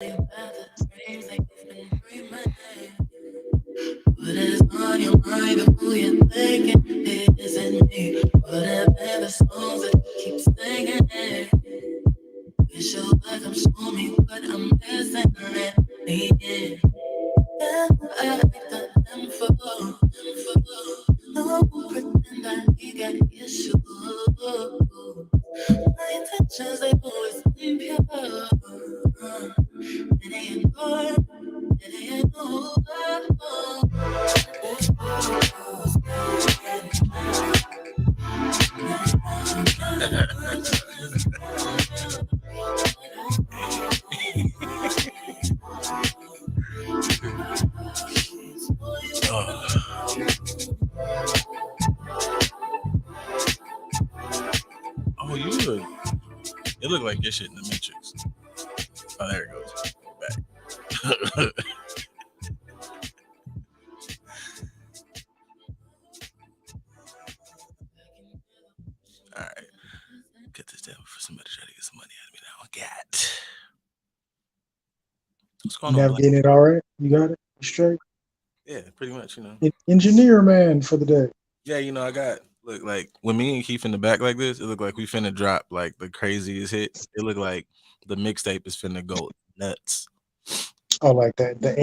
What is on your mind and who you're thinking it isn't me? Whatever the songs that you keep singing, it shows like I'm showing me what I'm missing and needing. Yeah, I like the info. No pretend that he got issues. My intentions they always been pure. It ain't hard, it ain't Oh, you look. It looked like your shit in the Matrix. Oh, there it goes. Back. All right. Get this down before somebody try to get some money out of me now. I got. What's You going on, Black? navigating it all right? You got it? You straight? Yeah, pretty much. You know. Engineer man for the day. Yeah, I got look like when me and Keith in the back like this, it looked like we finna drop like the craziest hit. It looked like the mixtape is finna go nuts. Oh, like that. The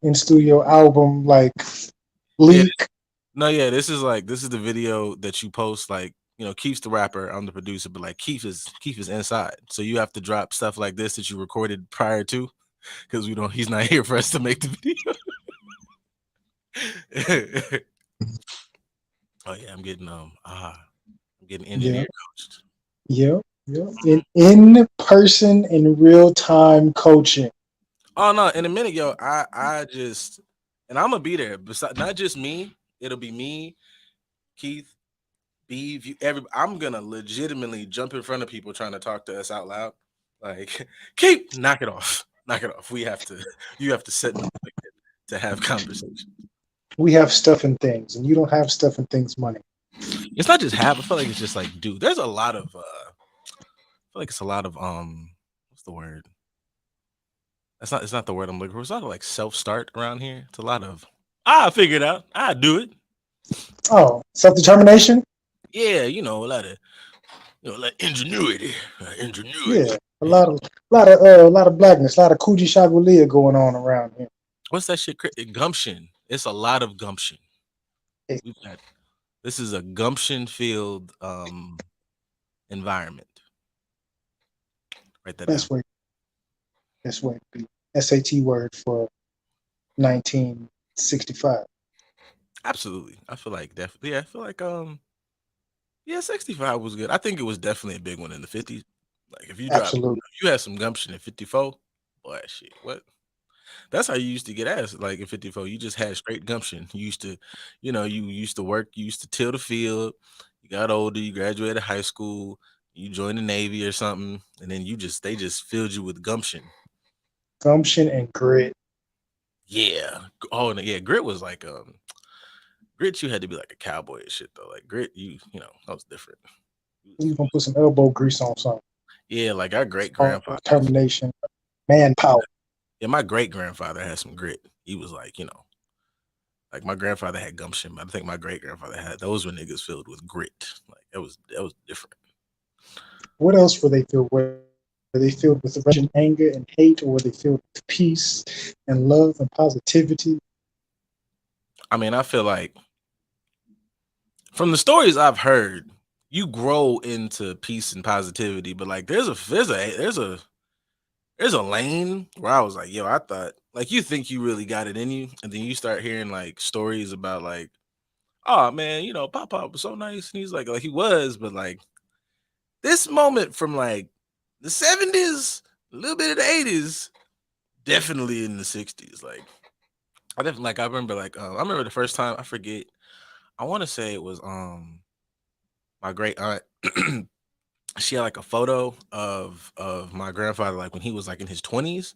in studio album like Yeah, leak. no, yeah, this is the video that you post like Keith's the rapper, I'm the producer, but like Keith is inside, so you have to drop stuff like this that you recorded prior to because we don't he's not here for us to make the video. Oh yeah, I'm getting Yeah, engineer coached. yeah, yeah. In person in real time coaching. Oh no, in a minute, yo, I just and I'm gonna be there. Besides, not just me, it'll be me, Keith, Beeve, I'm gonna legitimately jump in front of people trying to talk to us out loud. Like, keep knock it off, knock it off. We have to, you have to set an appointment to have conversation. We have stuff and things, and you don't have stuff and things money. It's not just have. I feel like it's just like, dude. There's a lot of. I feel like it's a lot of What's the word? That's not. It's not the word I'm looking for. It's not like self start around here. It's a lot of. I figure it out. I do it. Oh, self determination. Yeah, a lot of like ingenuity, ingenuity. Yeah, a lot of blackness, a lot of Coogee Shagalia going on around here. What's that shit? Gumption. It's a lot of gumption. Hey, We've got this is a gumption filled environment. Write that down. that's where that's where it be. SAT word for 1965. Absolutely. I feel like definitely. Yeah, I feel like yeah, 65 was good. I think it was definitely a big one in the 50s. Like Absolutely. if you had some gumption in 54, boy, shit, what? That's how you used to get ass. Like in 54, you just had straight gumption. You used to, you used to work, you used to till the field. You got older, you graduated high school, you joined the Navy or something, and then they just filled you with gumption. Gumption and grit. Yeah. Oh, and yeah, grit was like grit. You had to be like a cowboy and shit though. Like grit, that was different. You gonna put some elbow grease on something. Yeah, like our great On grandfather. determination, manpower. Yeah, my great grandfather had some grit. He was like, like my grandfather had gumption, but I think my great grandfather had those were niggas filled with grit. Like that was different. What else were they filled with? Were they filled with rage and anger and hate, or were they filled with peace and love and positivity? I mean, I feel like from the stories I've heard, you grow into peace and positivity, but like there's a lane where I was like, yo, I thought like you think you really got it in you, and then you start hearing like stories about like, oh man, Pop Pop was so nice, and he's like he was, but like this moment from like the 70s, a little bit of the 80s, definitely in the 60s. Like I definitely like I remember the first time I forget. I want to say it was my great aunt. She had like a photo of my grandfather like when he was like in his 20s,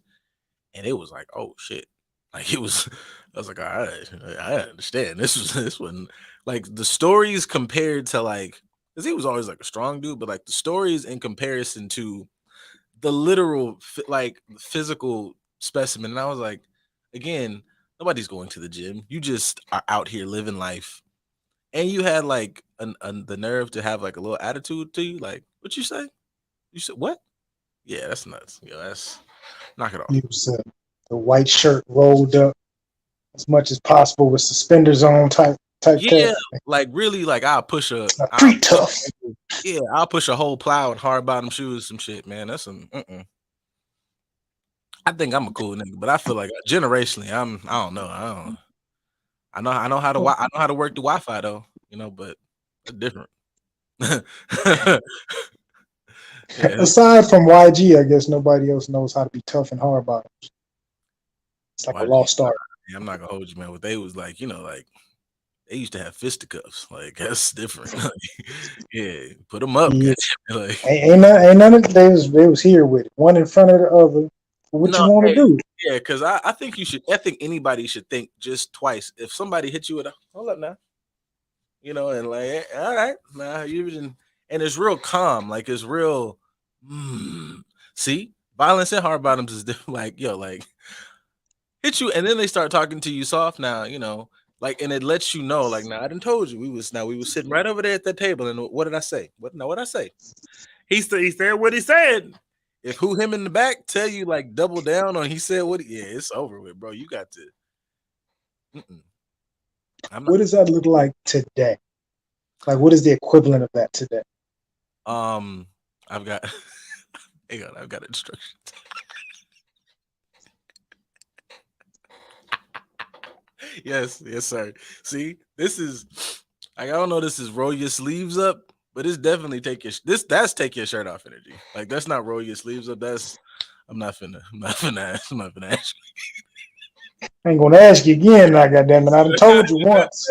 and it was like, oh shit. Like it was I was like, all right, I understand. This one like the stories compared to like because he was always like a strong dude, but like the stories in comparison to the literal like physical specimen. And I was like, again, nobody's going to the gym. You just are out here living life. And you had like the nerve to have like a little attitude to you. Like, what you say? You said what? Yeah, that's nuts. Yeah, that's knock it off. Use the white shirt rolled up as much as possible with suspenders on, type Yeah, cat. like really, like Street tough. I'll push a whole plow with hard bottom shoes, some shit, man. That's some. I think I'm a cool nigga, but I feel like generationally, I don't know. I know how to work the Wi-Fi though, you know, but it's different. Yeah. Aside from YG, I guess nobody else knows how to be tough and hard bottoms. It's like a lost art. Yeah, I'm not gonna hold you, man. What they was like, you know, like they used to have fisticuffs. Like that's different. Yeah, put them up. Yeah. Like, ain't none of they was here with it, one in front of the other. What you want to do? Yeah, because I think you should. I think anybody should think just twice. If somebody hit you with a hold up now, you know, and like, all right, now you didn't, and it's real calm, like it's real. See, violence and hard bottoms is different. Like, yo, like hit you, and then they start talking to you soft now, you know, like, and it lets you know, like, now I done told you we was sitting right over there at that table, and what did I say? What I say? He said what he said. If him in the back tell you like double down on he said what, yeah, it's over with, bro. You got to. What does that look like today? Like, what is the equivalent of that today? I've got, hang on, I've got instructions. Yes, sir. See, this is like, I don't know, this is roll your sleeves up, but it's definitely that's take your shirt off energy. Like that's not roll your sleeves up. That's I'm not finna ask you. I ain't gonna ask you again now, goddamn it. I done told you once.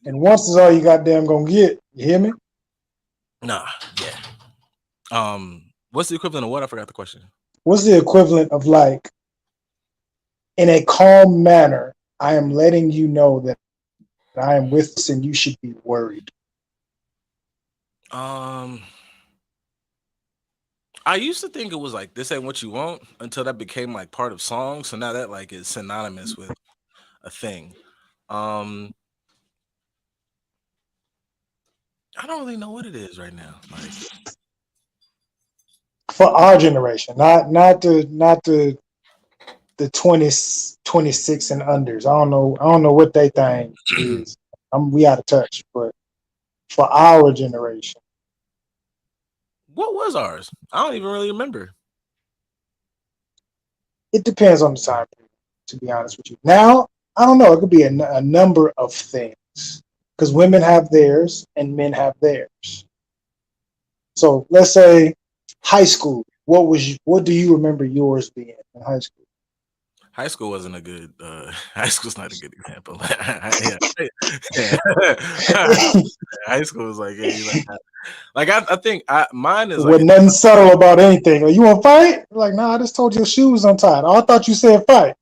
And once is all you goddamn gonna get. You hear me? Nah, yeah. What's the equivalent of what? I forgot the question. What's the equivalent of like in a calm manner, I am letting you know that I am with us and you should be worried. I used to think it was like this ain't what you want until that became like part of songs. So now that like is synonymous with a thing. I don't really know what it is right now. Like for our generation, not the 20, 26 and unders. I don't know what they think is. We out of touch, but for our generation. What was ours? I don't even really remember. It depends on the time period, to be honest with you. Now, I don't know. It could be a number of things because women have theirs and men have theirs. So let's say high school. What do you remember yours being in high school? High school wasn't a good. High school's not a good example. High school was like, I think mine is with nothing subtle about anything. Like, you want to fight? Like, nah, I just told you your shoe was untied. I thought you said fight.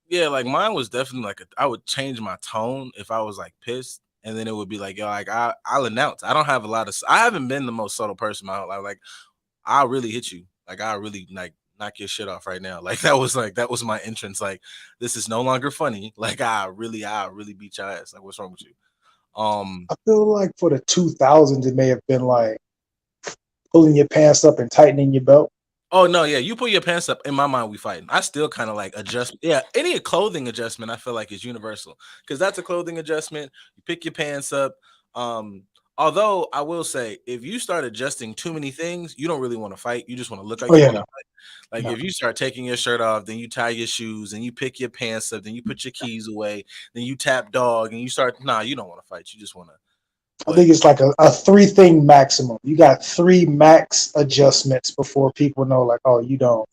Yeah, like mine was definitely like I would change my tone if I was like pissed, and then it would be like, yo, like I'll announce. I don't have a lot of. I haven't been the most subtle person in my whole life. Like I'll really hit you. Like I really like knock your shit off right now. Like that was my entrance. Like this is no longer funny. Like I really beat your ass. Like what's wrong with you? I feel like for the 2000s, it may have been like pulling your pants up and tightening your belt. Oh no, yeah, you pull your pants up. In my mind, we fighting. I still kind of like adjust. Yeah, any clothing adjustment, I feel like is universal because that's a clothing adjustment. You pick your pants up. Although I will say, if you start adjusting too many things, you don't really want to fight. You just want to look like you want to fight. Like if you start taking your shirt off, then you tie your shoes, and you pick your pants up, then you put your keys away, then you tap dog, and you start. Nah, you don't want to fight. You just want to. I think it's like a 3-thing maximum. You got 3 max adjustments before people know, like, oh, you don't.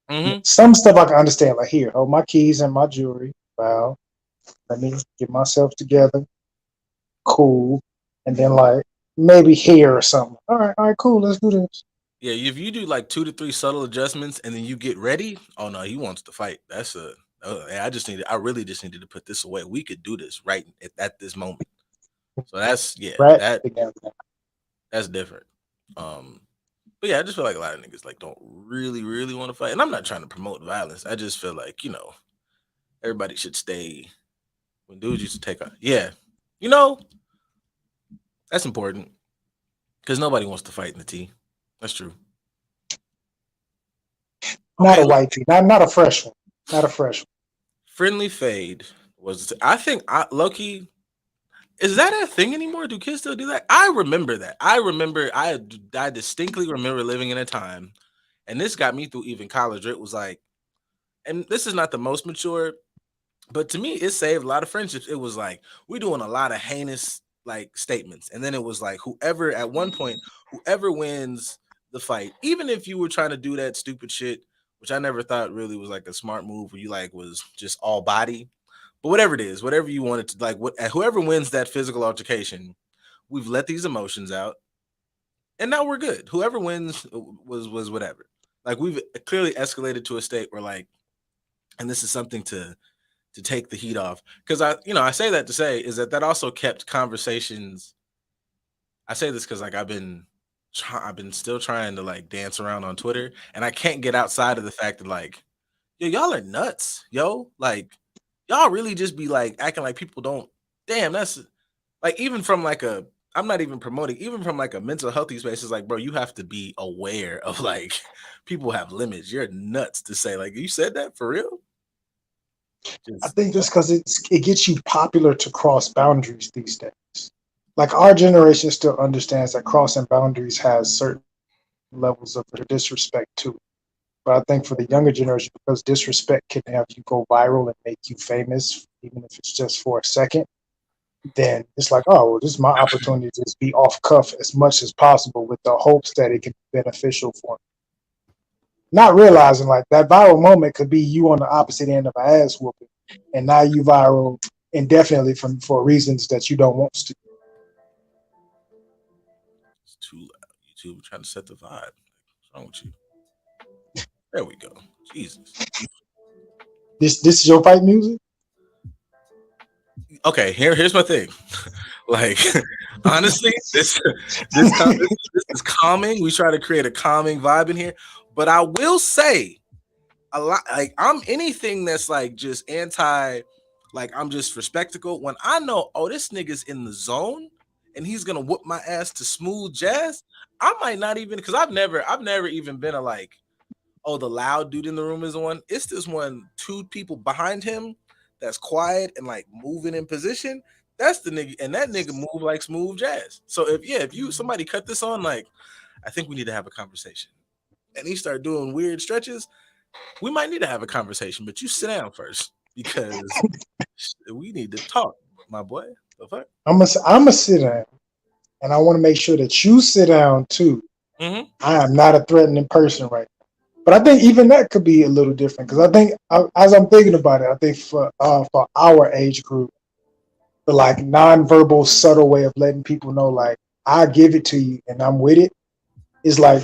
Mm-hmm. Some stuff I can understand, like here, hold my keys and my jewelry. Wow, let me get myself together. Cool, and then like maybe here or something. All right, cool. Let's do this. Yeah, if you do like 2 to 3 subtle adjustments and then you get ready, oh no, he wants to fight. That's I really just needed to put this away. We could do this right at this moment. So that's that's different. But yeah, I just feel like a lot of niggas like don't really want to fight. And I'm not trying to promote violence. I just feel like, everybody should stay when dudes used to take off. Yeah. You know, that's important. Because nobody wants to fight in the T. That's true. Not Okay, a white tee, not a fresh one, not a fresh one. Friendly Fade was I think Loki. Is that a thing anymore? Do kids still do that? I remember that. I distinctly remember living in a time, and this got me through even college. It was like, and this is not the most mature, but to me, it saved a lot of friendships. It was like we're doing a lot of heinous like statements, and then it was like whoever at one point, whoever wins the fight, even if you were trying to do that stupid shit, which I never thought really was like a smart move, where you like was just all body, but whatever it is, whatever you wanted to like, whoever wins that physical altercation, we've let these emotions out, and now we're good. Whoever wins was whatever. Like we've clearly escalated to a state where like, and this is something to take the heat off, because I say that to say is that also kept conversations. I say this because like I've been still trying to like dance around on Twitter, and I can't get outside of the fact that like, yo, y'all are nuts, yo, like y'all really just be like acting like people don't. Damn, that's like even from like a. I'm not even promoting, even from like a mental healthy space. It's like, bro, you have to be aware of like people have limits. You're nuts to say like you said that for real. I Just think just because it gets you popular to cross boundaries these days. Like our generation still understands that crossing boundaries has certain levels of disrespect to it. But I think for the younger generation, because disrespect can have you go viral and make you famous, even if it's just for a second, then it's like, oh, well, this is my opportunity to just be off cuff as much as possible with the hopes that it can be beneficial for me. Not realizing like that viral moment could be you on the opposite end of an ass whooping, and now you viral indefinitely for reasons that you don't want to. it's too loud. YouTube trying to set the vibe. What's wrong with you? There we go. Jesus. This is your fight music. Okay, here's my thing. Like honestly, this is calming. We try to create a calming vibe in here, but I will say a lot like I'm anything that's like just anti, like I'm just for spectacle. When I know, oh, this nigga's in the zone and he's gonna whoop my ass to smooth jazz, I might not even because I've never even been a like, oh, the loud dude in the room is the one. It's this one, two people behind him that's quiet and like moving in position. That's the nigga, and that nigga move like smooth jazz. So if you somebody cut this on, like, I think we need to have a conversation. And he start doing weird stretches, we might need to have a conversation, but you sit down first because we need to talk, my boy. The fuck? I'm gonna sit down, and I want to make sure that you sit down too. Mm-hmm. I am not a threatening person right now. But I think even that could be a little different because I think, as I'm thinking about it, I think for our age group, the like nonverbal, subtle way of letting people know, like I give it to you and I'm with it, is like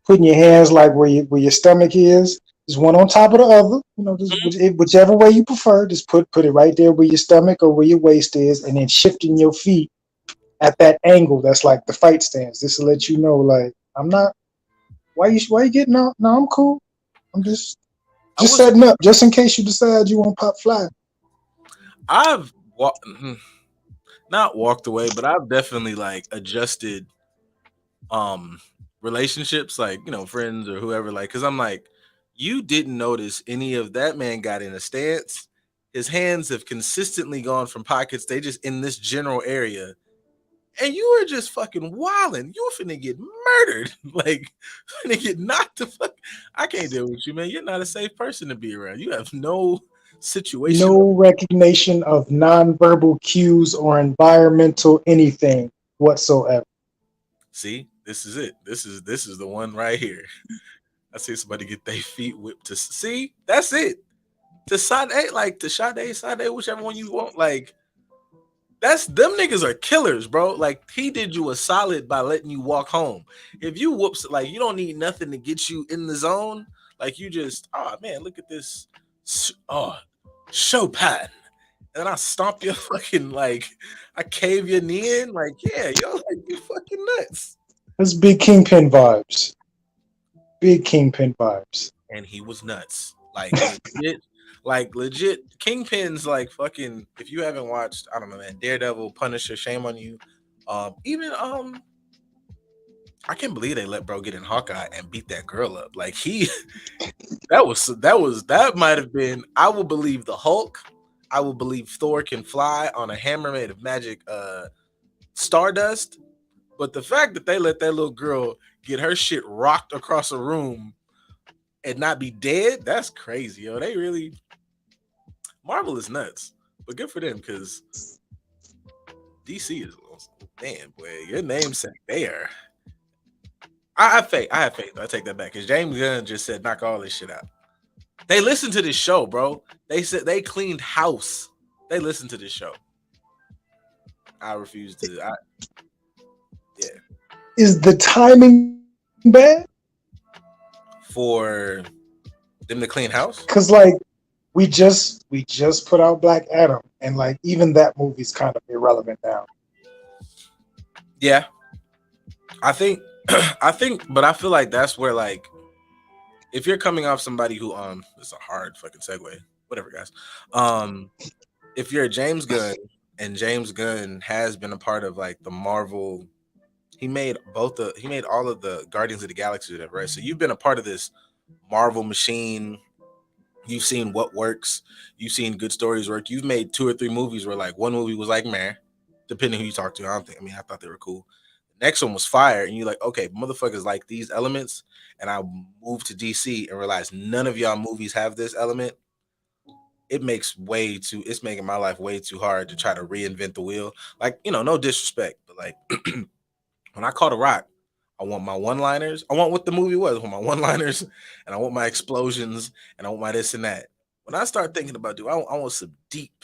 putting your hands like where your stomach is, just one on top of the other. Just whichever way you prefer. Just put it right there where your stomach or where your waist is, and then shifting your feet at that angle. That's like the fight stance. Just to let you know, like I'm not. Why you getting out? No, I'm cool. I'm just setting up, just in case you decide you want to pop fly. I've not walked away, but I've definitely like adjusted relationships, like friends or whoever, like because I'm like, you didn't notice any of that man got in a stance. His hands have consistently gone from pockets, they just in this general area, and you were just fucking wilding. You were finna get murdered. Like finna get knocked the fuck. I can't deal with you, man. You're not a safe person to be around. You have no situation. No recognition of nonverbal cues or environmental anything whatsoever. See, this is it. This is the one right here. I see somebody get their feet whipped to see. That's it. To Sade, like to Sade, whichever one you want. Like that's them niggas are killers, bro. Like he did you a solid by letting you walk home. If you whoops, like you don't need nothing to get you in the zone. Like you just, oh man, look at this. Oh, Chopin. And then I stomp your fucking like, I cave your knee in. Like, yeah, yo, like you fucking nuts. That's big Kingpin vibes. Big Kingpin vibes. and he was nuts. Like legit. Kingpin's like fucking. If you haven't watched, I don't know, man. Daredevil, Punisher, shame on you. Even I can't believe they let bro get in Hawkeye and beat that girl up. Like he, that might have been. I will believe the Hulk. I will believe Thor can fly on a hammer made of magic stardust. But the fact that they let that little girl get her shit rocked across a room and not be dead, that's crazy, yo. They really Marvel is nuts. But good for them because DC is man, boy, your namesake there. I have faith. I have faith. I take that back. Because James Gunn just said knock all this shit out. They listened to this show, bro. They said they cleaned house. They listened to this show. I refuse to. Yeah. Is the timing bad? For them to clean house? Because like we just put out Black Adam, and like even that movie's kind of irrelevant now. Yeah. I think, but I feel like that's where like if you're coming off somebody who it's a hard fucking segue, whatever guys. If you're James Gunn and James Gunn has been a part of like the Marvel, he made all of the Guardians of the Galaxy, right? So you've been a part of this Marvel machine. You've seen what works. You've seen good stories work. You've made 2 or 3 movies where like one movie was like man, depending who you talk to. I thought they were cool. Next one was fire, and you're like, okay, motherfuckers like these elements, and I moved to DC and realized none of y'all movies have this element. It's making my life way too hard to try to reinvent the wheel. Like, no disrespect, but like when I caught a rock, I want my one-liners. I want what the movie was. I want my one-liners, and I want my explosions, and I want my this and that. When I start thinking about, I want some deep,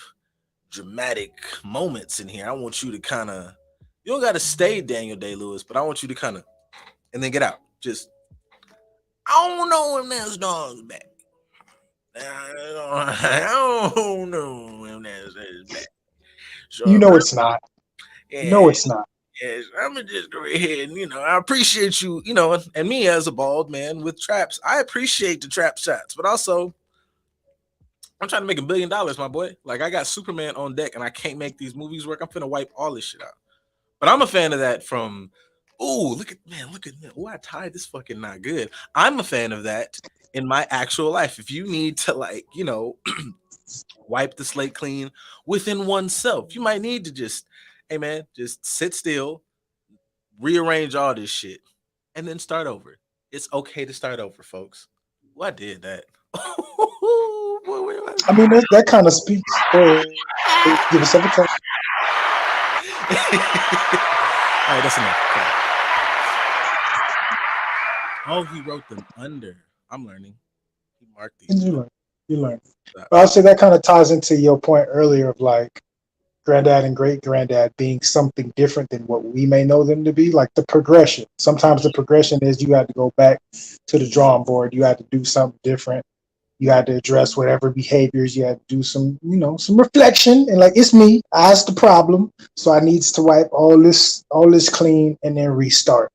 dramatic moments in here. I want you to kind of, you don't got to stay Daniel Day-Lewis, but I want you to kind of, and then get out. Just, I don't know when that dog's back. I don't know when that's back. So, It's not. Yeah, It's not. Yes, I'm gonna just go ahead and I appreciate you, and me as a bald man with traps. I appreciate the trap shots, but also I'm trying to make $1 billion, my boy. Like I got Superman on deck, and I can't make these movies work. I'm finna wipe all this shit out. But I'm a fan of that from. Oh, look at that. Oh, I tied this fucking not good. I'm a fan of that in my actual life. If you need to like, wipe the slate clean within oneself, you might need to just, hey man, just sit still, rearrange all this shit, and then start over. It's okay to start over, folks. Well, I did that. I mean, that kind of speaks. Give yourself a touch. All right, that's enough. Okay. Oh, he wrote them under. I'm learning. He marked these. You learn. But I'll say that kind of ties into your point earlier of like granddad and great granddad being something different than what we may know them to be. Like the progression. Sometimes the progression is you had to go back to the drawing board. You had to do something different. You had to address whatever behaviors. You had to do some, some reflection and like, it's me. I's the problem. So I needs to wipe all this clean and then restart.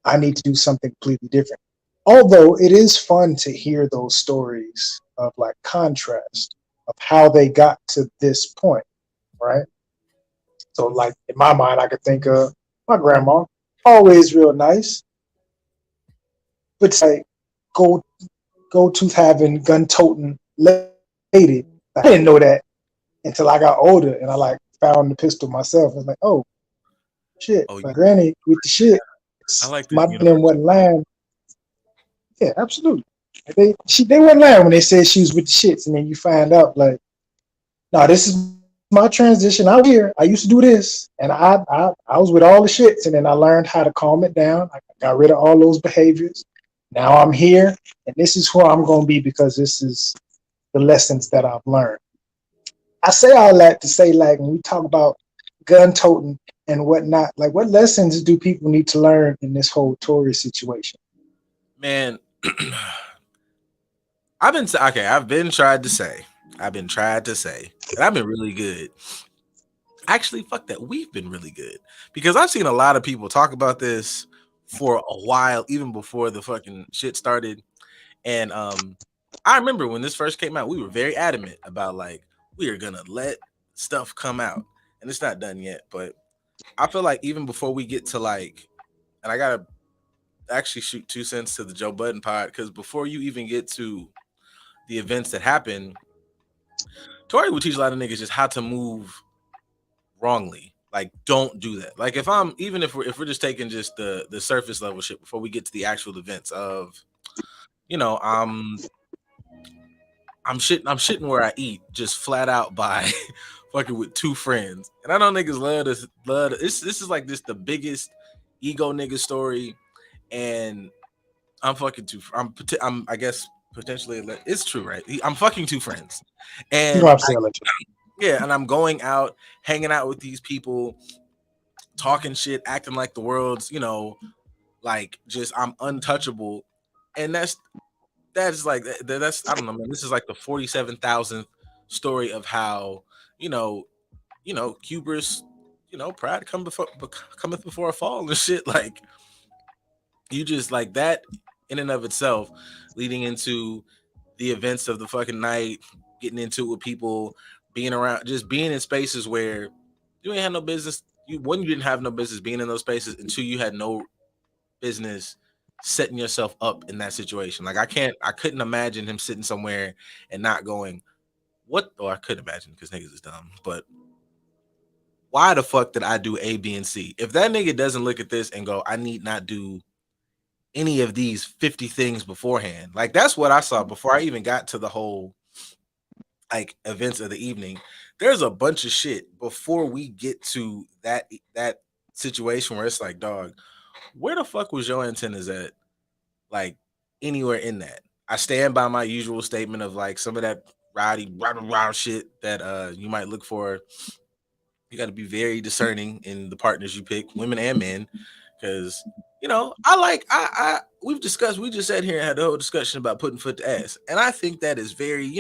I need to do something completely different. Although it is fun to hear those stories of like contrast of how they got to this point, right? So like in my mind, I could think of my grandma, always real nice, but it's like gold tooth having, gun toting lady. I didn't know that until I got older and I like found the pistol myself. I was like, oh shit, my granny with the shit. I like my name wasn't lying. Yeah, absolutely. They weren't lying when they said she was with the shits, and then you find out like, no, this is my transition out here. I used to do this, and I was with all the shits, and then I learned how to calm it down. I got rid of all those behaviors. Now I'm here, and this is who I'm going to be because this is the lessons that I've learned. I say all that to say, like, when we talk about gun toting and whatnot, like, what lessons do people need to learn in this whole Tory situation? Man, I've been tried to say, and I've been really good. Actually, fuck that. We've been really good because I've seen a lot of people talk about this for a while, even before the fucking shit started. And I remember when this first came out, we were very adamant about like we are gonna let stuff come out, and it's not done yet. But I feel like even before we get to like, and I gotta actually shoot 2 cents to the Joe Budden pod, because before you even get to the events that happen, Tori would teach a lot of niggas just how to move wrongly. Like, don't do that. Like, if I'm even if we're just taking just the surface level shit before we get to the actual events of, you know, I'm shitting where I eat, just flat out by fucking with two friends. And I know niggas love this. This is like this the biggest ego nigga story, and I'm fucking two. I'm I guess potentially it's true, right? I'm fucking two friends, You and don't have to say allegedly. yeah, and I'm going out, hanging out with these people, talking shit, acting like the world's, you know, like just I'm untouchable, and that's like that's I don't know, man. This is like the 47,000th story of how hubris, pride cometh before a fall and shit. Like you just like that in and of itself, leading into the events of the fucking night, getting into it with people, being around, just being in spaces where you ain't had no business. You didn't have no business being in those spaces, and two, you had no business setting yourself up in that situation. Like I couldn't imagine him sitting somewhere and not going, what? Oh, I could imagine because niggas is dumb, but why the fuck did I do A, B, and C? If that nigga doesn't look at this and go, I need not do any of these 50 things beforehand. Like that's what I saw before I even got to the whole like events of the evening. There's a bunch of shit before we get to that situation where it's like, dog, where the fuck was your antennas at? Like anywhere in that. I stand by my usual statement of like some of that rowdy shit that you might look for. You got to be very discerning in the partners you pick, women and men, because we just sat here and had a whole discussion about putting foot to ass, and I think that is very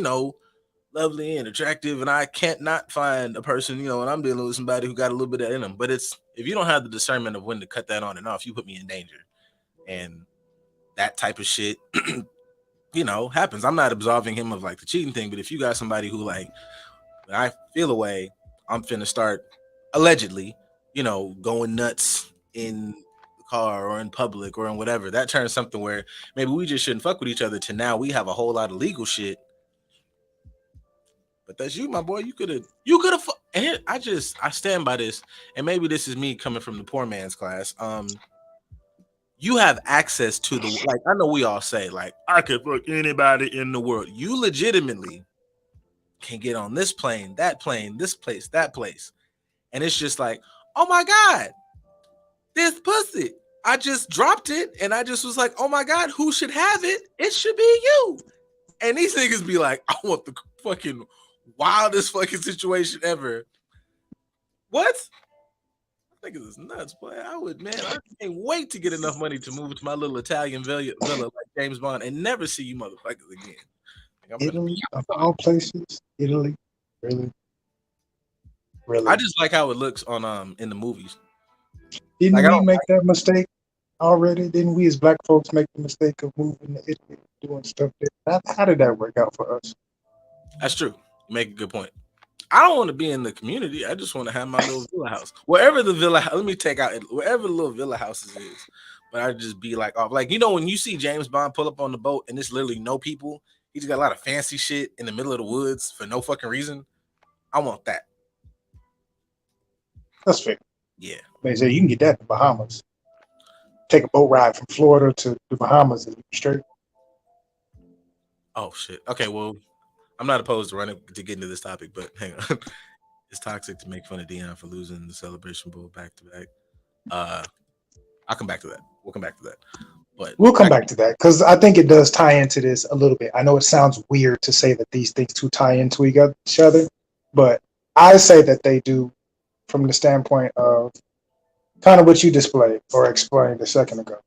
lovely and attractive, and I can't not find a person when I'm dealing with somebody who got a little bit of that in them. But it's if you don't have the discernment of when to cut that on and off, you put me in danger, and that type of shit happens. I'm not absolving him of like the cheating thing, but if you got somebody who like when I feel away, I'm finna start allegedly going nuts in the car or in public or in whatever, that turns something where maybe we just shouldn't fuck with each other to now we have a whole lot of legal shit. But that's you, my boy. You could have and I stand by this, and maybe this is me coming from the poor man's class. You have access to the, like, I know we all say like I could fuck anybody in the world. You legitimately can get on this plane, this place, that place. And it's just like, oh my God, this pussy. I just dropped it and I just was like, oh my God, who should have it? It should be you. And these niggas be like, I want the fucking wildest fucking situation ever. What? Niggas is nuts, boy. I can't wait to get enough money to move to my little Italian villa like James Bond and never see you motherfuckers again. Italy, of all places, Italy, really. I just like how it looks on in the movies. Didn't we make that mistake already? Didn't we as black folks make the mistake of moving to Italy, doing stuff there? How did that work out for us? That's true. You make a good point. I don't want to be in the community. I just want to have my little villa house. Wherever the villa, let me take out wherever the little villa houses is. But I just be like, when you see James Bond pull up on the boat and there's literally no people, he just got a lot of fancy shit in the middle of the woods for no fucking reason. I want that. That's fair. Yeah. They say you can get that in the Bahamas. Take a boat ride from Florida to the Bahamas and straight. Oh shit. Okay, well, I'm not opposed to get into this topic, but hang on. It's toxic to make fun of Deion for losing the Celebration Bowl back to back. I'll come back to that. We'll come back to that. But we'll come back to that because I think it does tie into this a little bit. I know it sounds weird to say that these things two tie into each other, but I say that they do from the standpoint of kind of what you displayed or explained a second ago.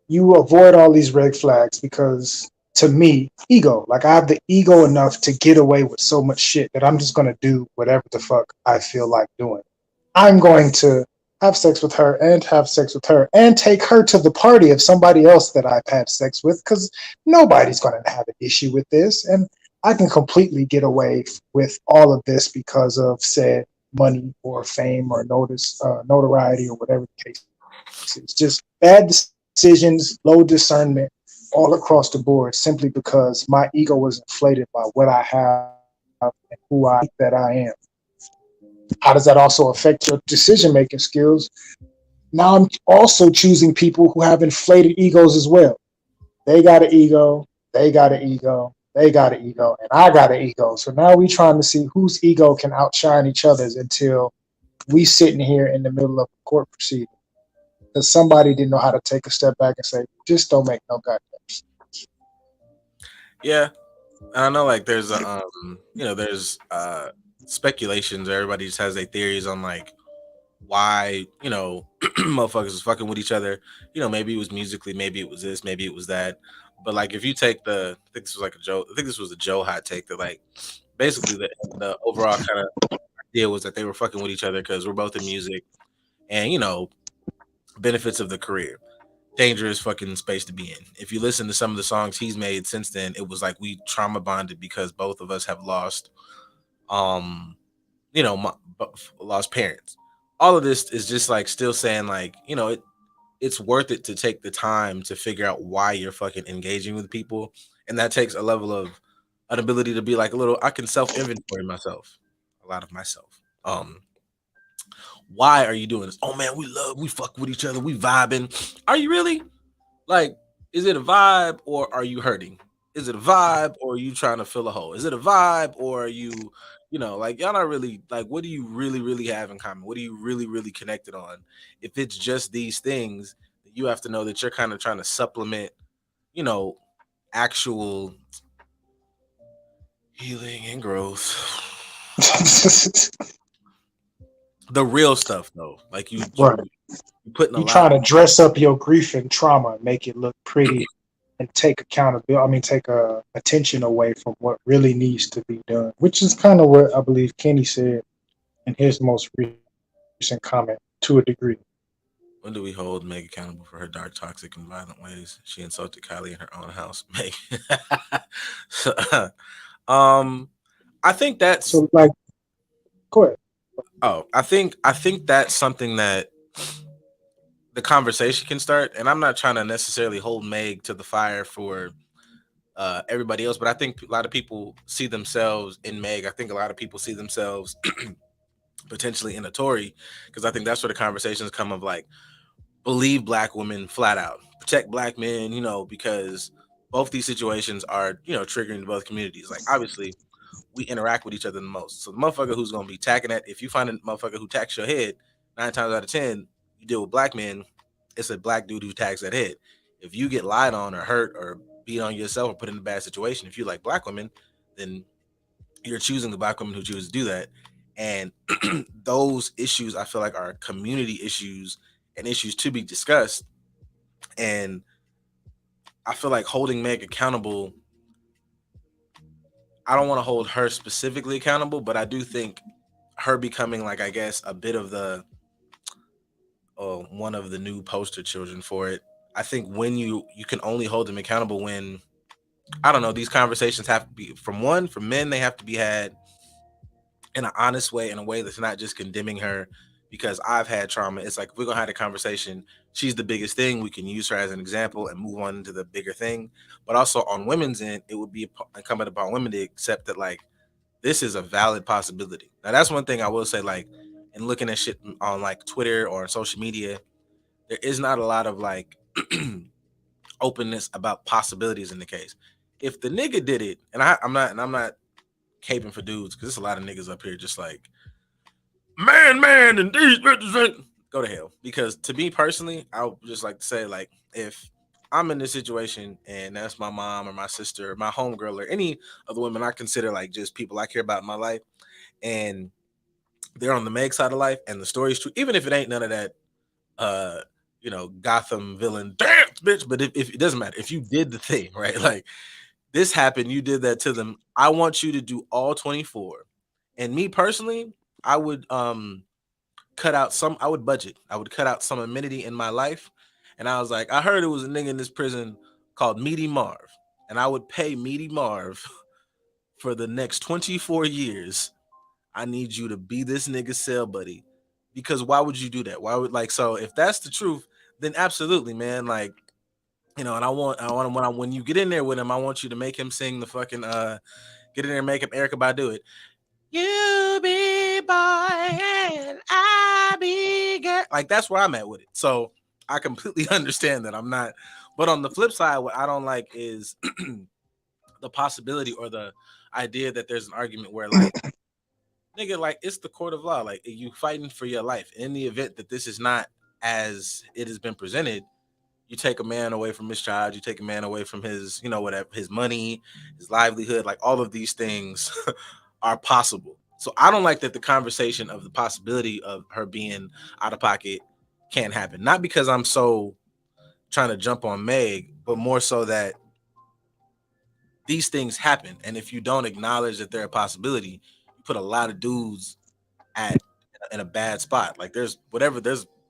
You avoid all these red flags because, to me, ego. Like, I have the ego enough to get away with so much shit that I'm just going to do whatever the fuck I feel like doing. I have sex with her and have sex with her and take her to the party of somebody else that I've had sex with because nobody's going to have an issue with this. And I can completely get away with all of this because of said money or fame or notoriety or whatever the case is. Just bad decisions, low discernment all across the board simply because my ego was inflated by what I have and who I think that I am. How does that also affect your decision making skills? Now I'm also choosing people who have inflated egos as well. They got an ego, they got an ego, they got an ego, and I got an ego. So now we trying to see whose ego can outshine each other's until we sitting here in the middle of a court proceeding. Because somebody didn't know how to take a step back and say, just don't make no goddamn sense. Yeah, and I know like there's there's speculations. Everybody just has their theories on like why motherfuckers was fucking with each other. Maybe it was musically, maybe it was this, maybe it was that. But like if you take I think this was like a Joe, I think this was a Joe hot take that like basically the overall kind of idea was that they were fucking with each other because we're both in music and benefits of the career. Dangerous fucking space to be in. If you listen to some of the songs he's made since then, it was like we trauma bonded because both of us have lost lost parents. All of this is just like still saying like it's worth it to take the time to figure out why you're fucking engaging with people, and that takes a level of an ability to be like a little. I can self inventory myself, a lot of myself. Why are you doing this? Oh man, we fuck with each other, we vibing. Are you really? Like, is it a vibe or are you hurting? Is it a vibe or are you trying to fill a hole? Is it a vibe or are you, like y'all not really like what do you really, really have in common? What are you really, really connected on? If it's just these things, you have to know that you're kind of trying to supplement, actual healing and growth. The real stuff though. Like you Right. putting a You lot trying to dress up your grief and trauma and make it look pretty and take accountability. I mean, take attention away from what really needs to be done, which is kind of what I believe Kenny said in his most recent comment to a degree. When do we hold Meg accountable for her dark, toxic, and violent ways? She insulted Kylie in her own house. Meg. I think that's So, like, go ahead. I think that's something that the conversation can start. And I'm not trying to necessarily hold Meg to the fire for everybody else, but I think a lot of people see themselves in Meg. I think a lot of people see themselves potentially in a Tory, because I think that's where the conversations come of like believe black women flat out, protect black men, because both these situations are, triggering to both communities. Like obviously we interact with each other the most. So the motherfucker who's gonna be tacking at, if you find a motherfucker who tacks your head 9 times out of 10, you deal with black men, it's a black dude who tags that head. If you get lied on or hurt or beat on yourself or put in a bad situation, if you like black women, then you're choosing the black women who choose to do that. And those issues I feel like are community issues and issues to be discussed. And I feel like holding Meg accountable, I don't want to hold her specifically accountable, but I do think her becoming like, I guess, a bit of the one of the new poster children for it. I think when you can only hold them accountable when, I don't know, these conversations have to be from men, they have to be had in an honest way, in a way that's not just condemning her because I've had trauma. It's like, if we're gonna have a conversation, she's the biggest thing, we can use her as an example and move on to the bigger thing. But also on women's end, it would be incumbent upon women to accept that like this is a valid possibility. Now that's one thing I will say, like in looking at shit on like Twitter or on social media, there is not a lot of like openness about possibilities in the case. If the nigga did it, and I'm not caping for dudes because there's a lot of niggas up here just like man, and these bitches go to hell. Because to me personally, I would just like to say, like, if I'm in this situation and that's my mom or my sister or my homegirl or any of the women I consider like just people I care about in my life, and they're on the Meg side of life and the story's true, even if it ain't none of that Gotham villain dance bitch, but if it doesn't matter, if you did the thing, right? Like this happened, you did that to them. I want you to do all 24. And me personally, I would I would budget. I would cut out some amenity in my life. And I was like, I heard it was a nigga in this prison called Meaty Marv. And I would pay Meaty Marv for the next 24 years. I need you to be this nigga's cell buddy. Because why would you do that? Why would like so if that's the truth, then absolutely, man. Like, and when you get in there with him, I want you to make him sing the fucking get in there and make him Erica Badu it. You be boy and I be girl. Like that's where I'm at with it. So I completely understand that. I'm not, but on the flip side, what I don't like is the possibility or the idea that there's an argument where like nigga, like it's the court of law. Like you fighting for your life. In the event that this is not as it has been presented, you take a man away from his child, you take a man away from his, whatever, his money, his livelihood, like all of these things are possible. So I don't like that the conversation of the possibility of her being out of pocket can't happen. Not because I'm so trying to jump on Meg, but more so that these things happen. And if you don't acknowledge that they're a possibility, you put a lot of dudes in a bad spot. Like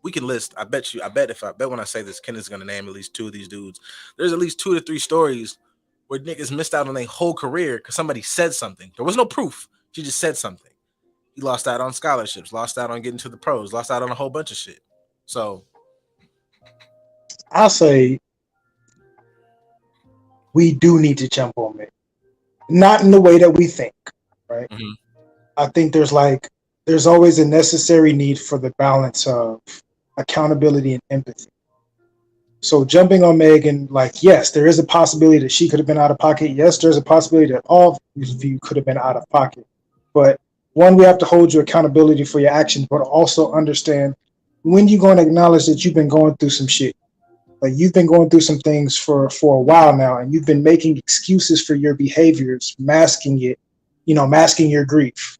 we can list. I bet when I say this, Ken is gonna name at least two of these dudes. There's at least 2 to 3 stories where niggas missed out on their whole career because somebody said something. There was no proof. She just said something. He lost out on scholarships, lost out on getting to the pros, lost out on a whole bunch of shit. So I'll say we do need to jump on it. Not in the way that we think, right? Mhm. I think there's always a necessary need for the balance of accountability and empathy. So jumping on Megan, like, yes, there is a possibility that she could have been out of pocket. Yes, there's a possibility that all of you could have been out of pocket. But one, we have to hold you accountability for your actions, but also understand when you're going to acknowledge that you've been going through some shit. Like you've been going through some things for a while now, and you've been making excuses for your behaviors, masking it, masking your grief.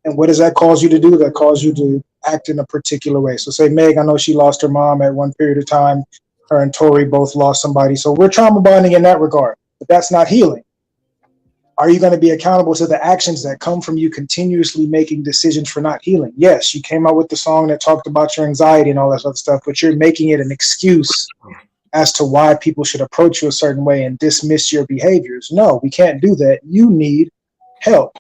And what does that cause you to do? That cause you to act in a particular way. So say Meg, I know she lost her mom at one period of time. Her and Tori both lost somebody. So we're trauma bonding in that regard, but that's not healing. Are you going to be accountable to the actions that come from you continuously making decisions for not healing? Yes, you came out with the song that talked about your anxiety and all that other stuff, but you're making it an excuse as to why people should approach you a certain way and dismiss your behaviors. No, we can't do that. You need help.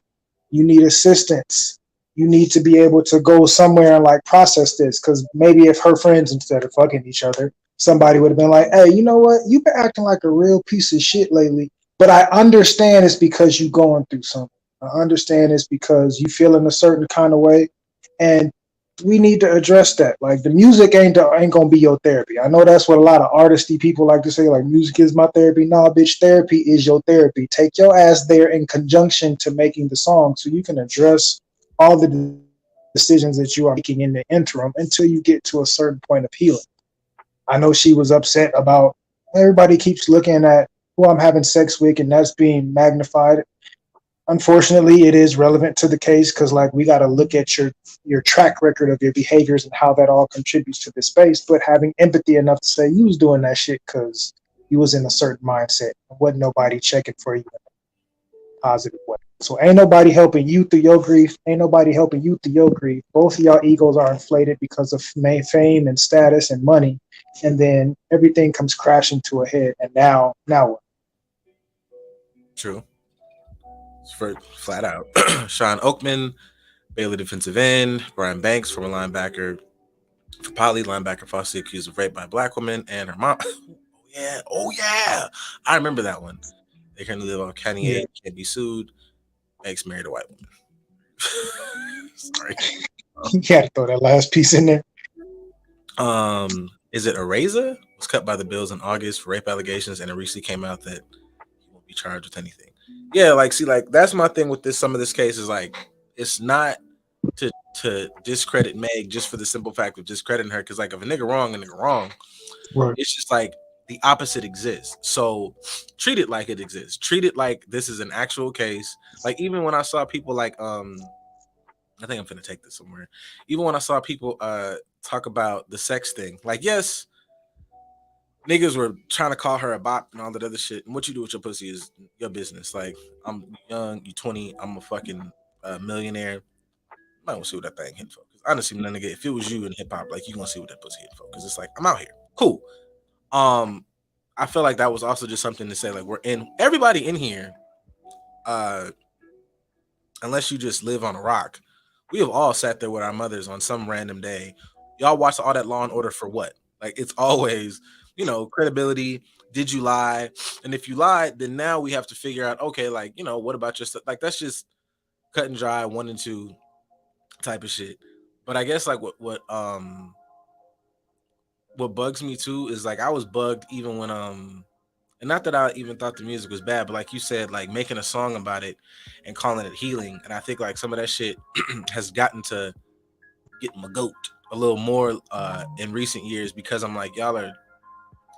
You need assistance. You need to be able to go somewhere and like process this. Because maybe if her friends, instead of fucking each other, somebody would have been like, hey, you know what? You've been acting like a real piece of shit lately. But I understand it's because you're going through something. I understand it's because you feel in a certain kind of way. And we need to address that. Like the music ain't gonna be your therapy. I know that's what a lot of artisty people like to say, like music is my therapy. Nah, bitch, therapy is your therapy. Take your ass there in conjunction to making the song so you can address all the decisions that you are making in the interim until you get to a certain point of healing. I know she was upset about everybody keeps looking at who I'm having sex with and that's being magnified. Unfortunately, it is relevant to the case because like we got to look at your track record of your behaviors and how that all contributes to the space, but having empathy enough to say you was doing that shit because you was in a certain mindset. Wasn't nobody checking for you in a positive way. So ain't nobody helping you through your grief. Ain't nobody helping you through your grief. Both of y'all egos are inflated because of fame and status and money. And then everything comes crashing to a head. And now what? True. Flat out. Sean Oakman, Baylor defensive end. Brian Banks, former linebacker for Poly, linebacker falsely accused of rape by a black woman and her mom. Oh yeah. I remember that one. They currently live on County 8, can't be sued. Banks married a white woman. Sorry. You got to throw that last piece in there. Is it Areza? Was cut by the Bills in August for rape allegations, and it recently came out that he won't be charged with anything. Yeah, like see, like that's my thing with this. Some of this case is like it's not to discredit Meg just for the simple fact of discrediting her, because like if a nigga wrong, a nigga wrong. Right. It's just like the opposite exists. So treat it like it exists. Treat it like this is an actual case. Like even when I saw people like I think I'm finna take this somewhere. Even when I saw people talk about the sex thing, like yes, niggas were trying to call her a bop and all that other shit. And what you do with your pussy is your business. Like I'm young, you 20, I'm a fucking millionaire. I might want to see what that thing hit for. Honestly, my nigga, if it was you in hip hop, like you gonna see what that pussy hit for. Because it's like I'm out here, cool. Um, I feel like that was also just something to say. Like we're in everybody in here. Uh, unless you just live on a rock, we have all sat there with our mothers on some random day. Y'all watch all that Law and Order for what? Like it's always, credibility. Did you lie? And if you lied, then now we have to figure out, okay, like, what about your stuff? Like that's just cut and dry, 1 and 2 type of shit. But I guess like what bugs me too is like I was bugged even when and not that I even thought the music was bad, but like you said, like making a song about it and calling it healing. And I think like some of that shit has gotten to get my goat a little more in recent years because I'm like, y'all are,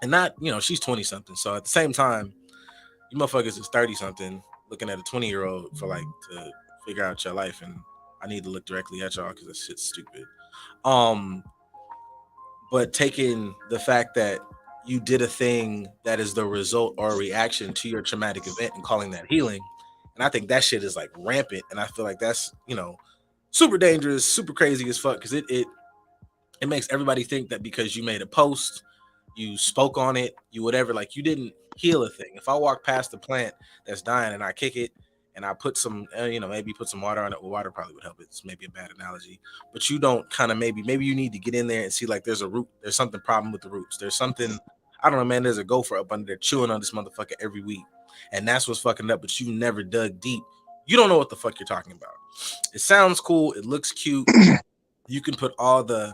and not, she's 20 something. So at the same time, you motherfuckers is 30 something looking at a 20-year-old for like to figure out your life. And I need to look directly at y'all because that shit's stupid. But taking the fact that you did a thing that is the result or a reaction to your traumatic event and calling that healing. And I think that shit is like rampant. And I feel like that's, super dangerous, super crazy as fuck. Cause it makes everybody think that because you made a post, you spoke on it, you whatever, like you didn't heal a thing. If I walk past a plant that's dying and I kick it and I put some, maybe put some water on it, well, water probably would help. It's maybe a bad analogy, but you don't kind of maybe you need to get in there and see like there's a root, there's something problem with the roots. There's something, I don't know, man, there's a gopher up under there chewing on this motherfucker every week. And that's what's fucking up, but you never dug deep. You don't know what the fuck you're talking about. It sounds cool. It looks cute. You can put all the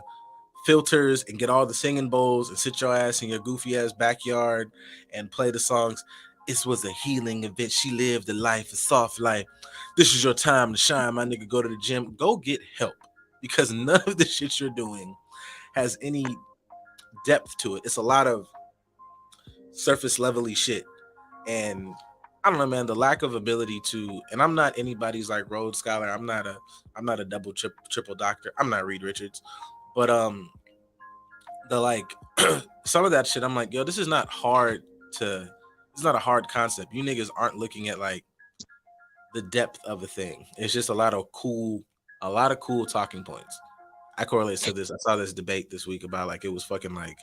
filters and get all the singing bowls and sit your ass in your goofy ass backyard and play the songs. This was a healing event. She lived a life, a soft life. This is your time to shine, my nigga. Go to the gym. Go get help because none of the shit you're doing has any depth to it. It's a lot of surface level-y shit. And I don't know, man, the lack of ability to, and I'm not anybody's like Rhodes Scholar. I'm not a double triple doctor. I'm not Reed Richards. But the like some of that shit, I'm like, yo, this is not hard to, it's not a hard concept. You niggas aren't looking at like the depth of a thing. It's just a lot of cool talking points. I correlate to this. I saw this debate this week about like it was fucking like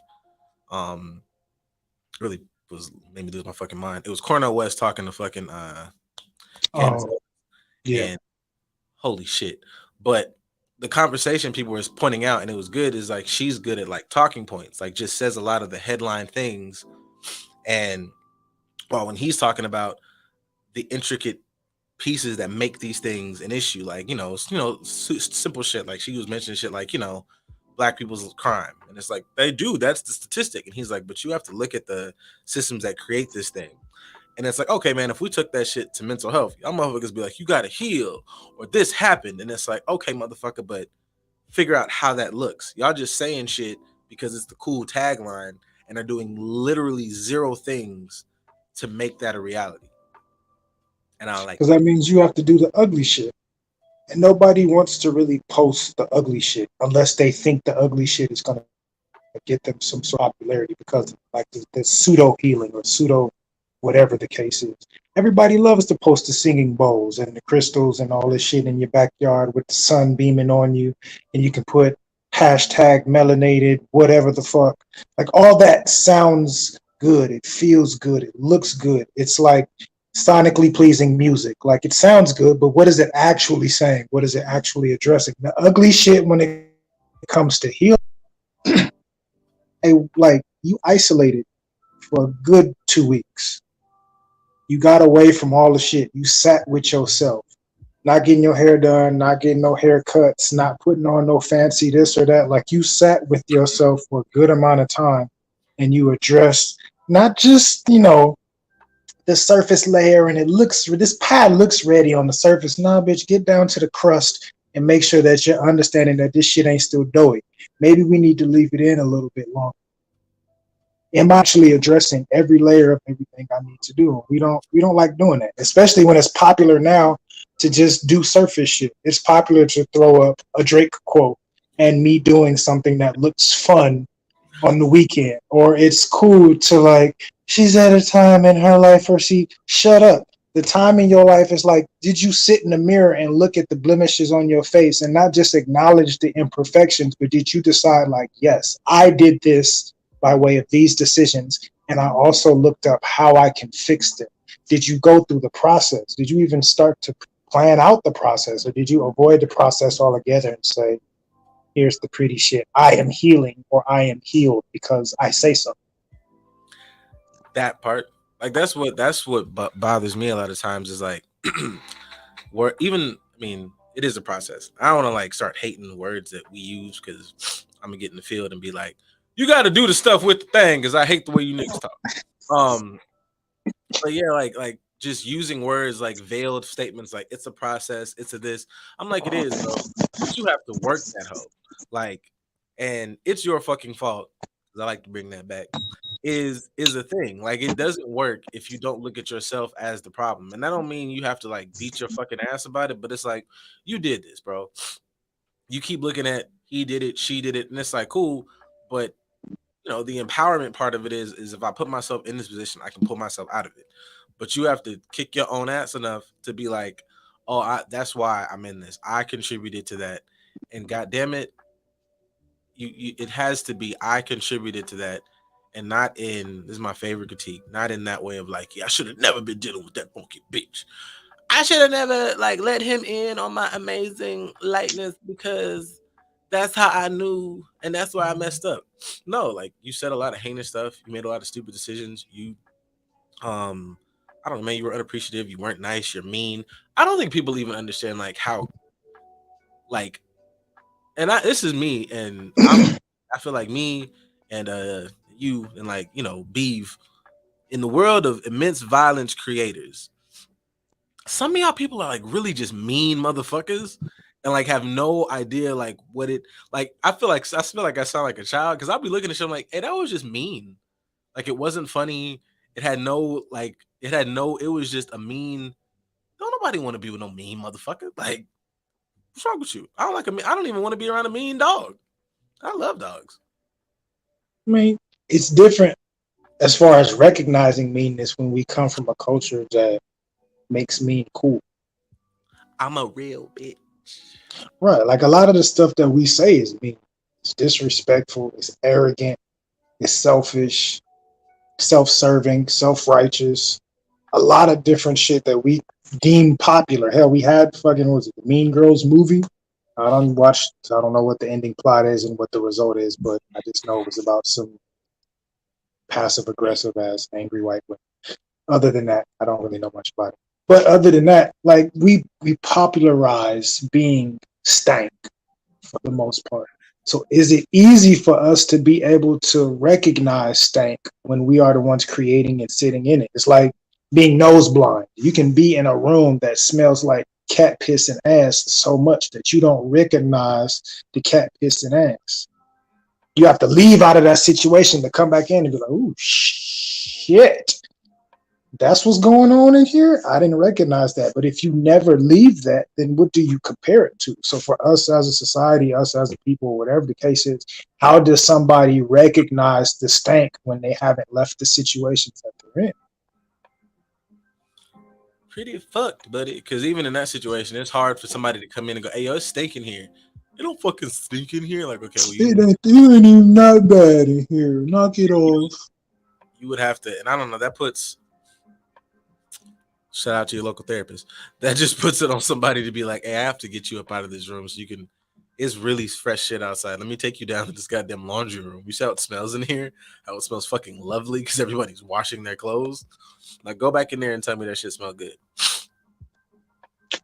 really was made me lose my fucking mind. It was Cornel West talking to fucking Yeah. and holy shit. But the conversation people were pointing out, and it was good, is like she's good at like talking points, like just says a lot of the headline things. And well, when he's talking about the intricate pieces that make these things an issue, like simple shit, like she was mentioning shit like black people's crime, and it's like they do, that's the statistic. And he's like, but you have to look at the systems that create this thing. And it's like, okay, man, if we took that shit to mental health, y'all motherfuckers be like, you gotta heal, or this happened. And it's like, okay, motherfucker, but figure out how that looks. Y'all just saying shit because it's the cool tagline and are doing literally zero things to make that a reality. And I like, Because that means you have to do the ugly shit. And nobody wants to really post the ugly shit unless they think the ugly shit is going to get them some sort of popularity because of like the pseudo healing or pseudo whatever the case is. Everybody loves to post the singing bowls and the crystals and all this shit in your backyard with the sun beaming on you, and you can put hashtag melanated, whatever the fuck. Like all that sounds good. It feels good. It looks good. It's like sonically pleasing music. Like it sounds good, but what is it actually saying? What is it actually addressing? The ugly shit when it comes to healing, like you isolated for a good 2 weeks. You got away from all the shit. You sat with yourself, not getting your hair done, not getting no haircuts, not putting on no fancy this or that. Like you sat with yourself for a good amount of time and you addressed not just, the surface layer and this pie looks ready on the surface. Nah, bitch, get down to the crust and make sure that you're understanding that this shit ain't still doughy. Maybe we need to leave it in a little bit longer. I'm actually addressing every layer of everything I need to do. We don't like doing that, especially when it's popular now to just do surface shit. It's popular to throw up a Drake quote and me doing something that looks fun on the weekend, or it's cool to like, she's at a time in her life where she shut up. The time in your life is like, did you sit in the mirror and look at the blemishes on your face and not just acknowledge the imperfections, but did you decide, like, yes, I did this by way of these decisions, and I also looked up how I can fix them? Did you go through the process? Did you even start to plan out the process, or did you avoid the process altogether and say, here's the pretty shit, I am healing, or I am healed because I say so? That part, like that's what bothers me a lot of times is like, where even I mean, it is a process. I don't want to like start hating the words that we use because I'm gonna get in the field and be like, you got to do the stuff with the thing because I hate the way you niggas talk. Um, but yeah, like just using words like veiled statements, like it's a process, it's a this. I'm like, it is, bro. But you have to work that hoe, like, and it's your fucking fault. 'Cause I like to bring that back. Is a thing. Like it doesn't work if you don't look at yourself as the problem. And that don't mean you have to like beat your fucking ass about it, but it's like you did this, bro. You keep looking at he did it, she did it, and it's like cool, but you know, the empowerment part of it is if I put myself in this position, I can pull myself out of it. But you have to kick your own ass enough to be like, oh, that's why I'm in this. I contributed to that. And god damn it, you it has to be I contributed to that, and not in this is my favorite critique, not in that way of like, yeah, I should have never been dealing with that funky bitch. I should have never like let him in on my amazing lightness because that's how I knew and that's why I messed up. No, like you said a lot of heinous stuff. You made a lot of stupid decisions. You I don't know, man, you were unappreciative, you weren't nice, you're mean. I don't think people even understand like how like and this is me and I feel like me and you and like, you know, Beeve in the world of immense violence creators. Some of y'all people are like really just mean motherfuckers and like have no idea like what it like. I feel like I sound like a child because I'll be looking at shit like, hey, that was just mean. Like it wasn't funny. It had no like it had no. It was just a mean. Don't nobody want to be with no mean motherfucker. Like what's wrong with you? I don't like a. I don't even want to be around a mean dog. I love dogs. I mean, it's different as far as recognizing meanness when we come from a culture that makes mean cool. I'm a real bitch. Right. Like a lot of the stuff that we say is mean. It's disrespectful, it's arrogant, it's selfish, self-serving, self-righteous. A lot of different shit that we deem popular. Hell, we had fucking, what was it, the Mean Girls movie? I don't watch, so I don't know what the ending plot is and what the result is, but I just know it was about some passive aggressive ass angry white women. Other than that, I don't really know much about it. But other than that, like we popularize being stank for the most part. So is it easy for us to be able to recognize stank when we are the ones creating and sitting in it? It's like being nose blind. You can be in a room that smells like cat piss and ass so much that you don't recognize the cat piss and ass. You have to leave out of that situation to come back in and be like, "Ooh, shit. That's what's going on in here. I didn't recognize that." But if you never leave that, then what do you compare it to? So for us as a society, us as a people, whatever the case is, how does somebody recognize the stank when they haven't left the situations that they're in? Pretty fucked, buddy. Because even in that situation, it's hard for somebody to come in and go, "Hey, yo, it's stinking here." It don't fucking stink in here. Like, okay, well, You ain't even not bad in here. Knock it off. you would have to, and I don't know. That puts shout out to your local therapist. That just puts it on somebody to be like, "Hey, I have to get you up out of this room so you can." It's really fresh shit outside. Let me take you down to this goddamn laundry room. You see how it smells in here? How it smells fucking lovely because everybody's washing their clothes. Like, go back in there and tell me that shit smell good.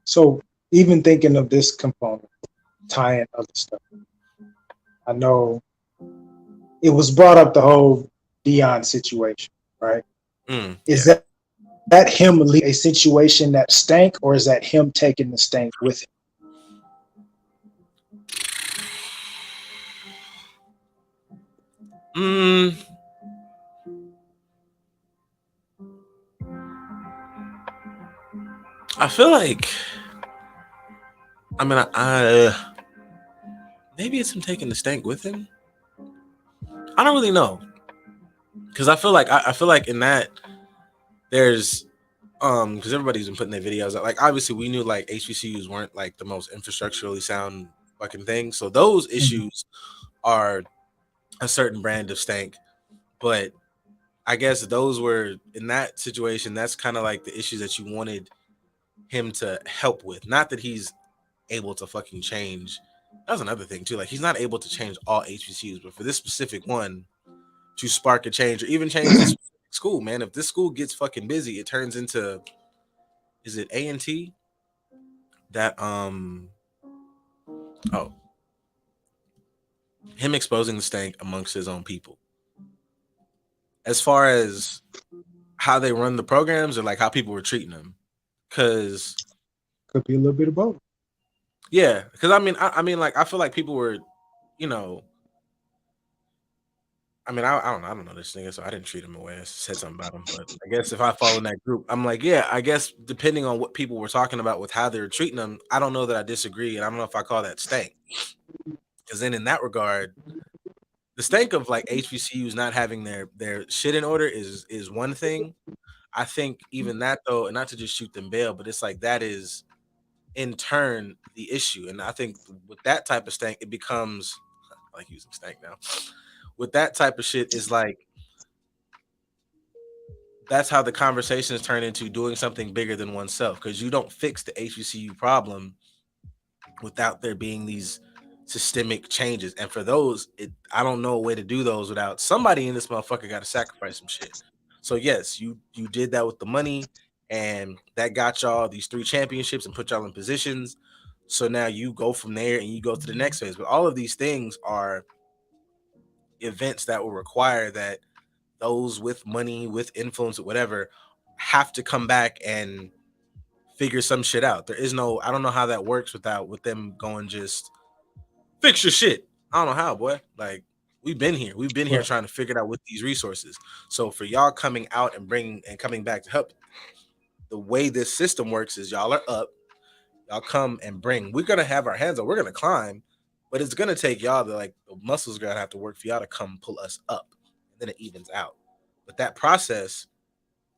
So even thinking of this component, tying other stuff, I know it was brought up the whole Dion situation, right? Is that him leaving a situation that stank, or is that him taking the stank with him? I feel like, I mean, maybe it's him taking the stank with him. I don't really know, because I feel like in that there's because everybody's been putting their videos out. Like obviously we knew like HBCUs weren't like the most infrastructurally sound fucking thing. So those issues are a certain brand of stank. But I guess those were in that situation, that's kind of like the issues that you wanted him to help with. Not that he's able to fucking change. That's another thing too. Like he's not able to change all HBCUs, but for this specific one to spark a change or even change this school, man. If this school gets fucking busy, it turns into, is it A&T? That oh, him exposing the stank amongst his own people. As far as how they run the programs or like how people were treating them, because Could be a little bit of both. yeah, because I mean, like I feel like people were, you know, I mean, I don't know this nigga, so I didn't treat him away. I said something about him, but I guess if I fall in that group, I'm like, yeah, I guess depending on what people were talking about with how they were treating them, I don't know that I disagree, and I don't know if I call that stank. Because then in that regard, the stank of like HBCUs not having their shit in order is one thing. I think even that though, and not to just shoot them bail, but it's like that is in turn the issue, and I think with that type of stank, it becomes I like using stank now. With that type of shit is like that's how the conversations turn into doing something bigger than oneself because you don't fix the HBCU problem without there being these systemic changes. And for those, I don't know a way to do those without somebody in this motherfucker got to sacrifice some shit. So yes, you did that with the money, and that got y'all these 3 championships and put y'all in positions. So now you go from there and you go to the next phase. But all of these things are events that will require that those with money, with influence, or whatever, have to come back and figure some shit out. There is no, I don't know how that works with them going just fix your shit. I don't know how, boy. Like we've been here Right. trying to figure it out with these resources. So for y'all coming out and coming back to help, the way this system works is y'all are up, y'all come and bring. We're gonna have our hands up, we're gonna climb, but it's gonna take y'all to like the muscles are gonna have to work for y'all to come pull us up, and then it evens out. But that process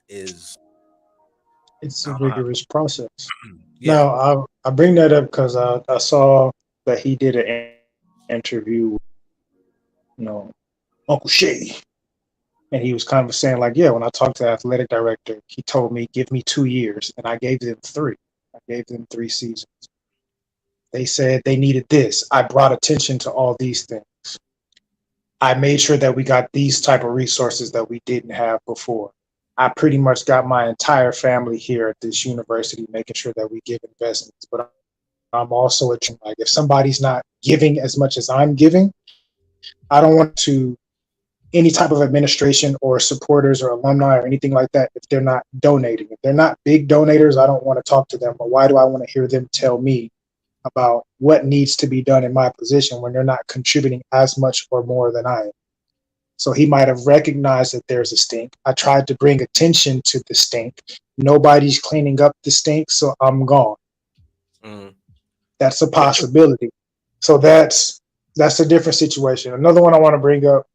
is It's I a don't know how. rigorous process. Yeah. Now, I bring that up because I saw that he did an interview with, Uncle Shay. And he was kind of saying, like, yeah, when I talked to the athletic director, he told me, give me 2 years. And I gave them 3. I gave them 3 seasons. They said they needed this. I brought attention to all these things. I made sure that we got these type of resources that we didn't have before. I pretty much got my entire family here at this university, making sure that we give investments. But I'm also like, if somebody's not giving as much as I'm giving, I don't want to any type of administration or supporters or alumni or anything like that if they're not donating. If they're not big donators, I don't want to talk to them. But why do I want to hear them tell me about what needs to be done in my position when they're not contributing as much or more than I am? So he might have recognized that there's a stink. I tried to bring attention to the stink. Nobody's cleaning up the stink, so I'm gone. That's a possibility. So that's a different situation. Another one I want to bring up,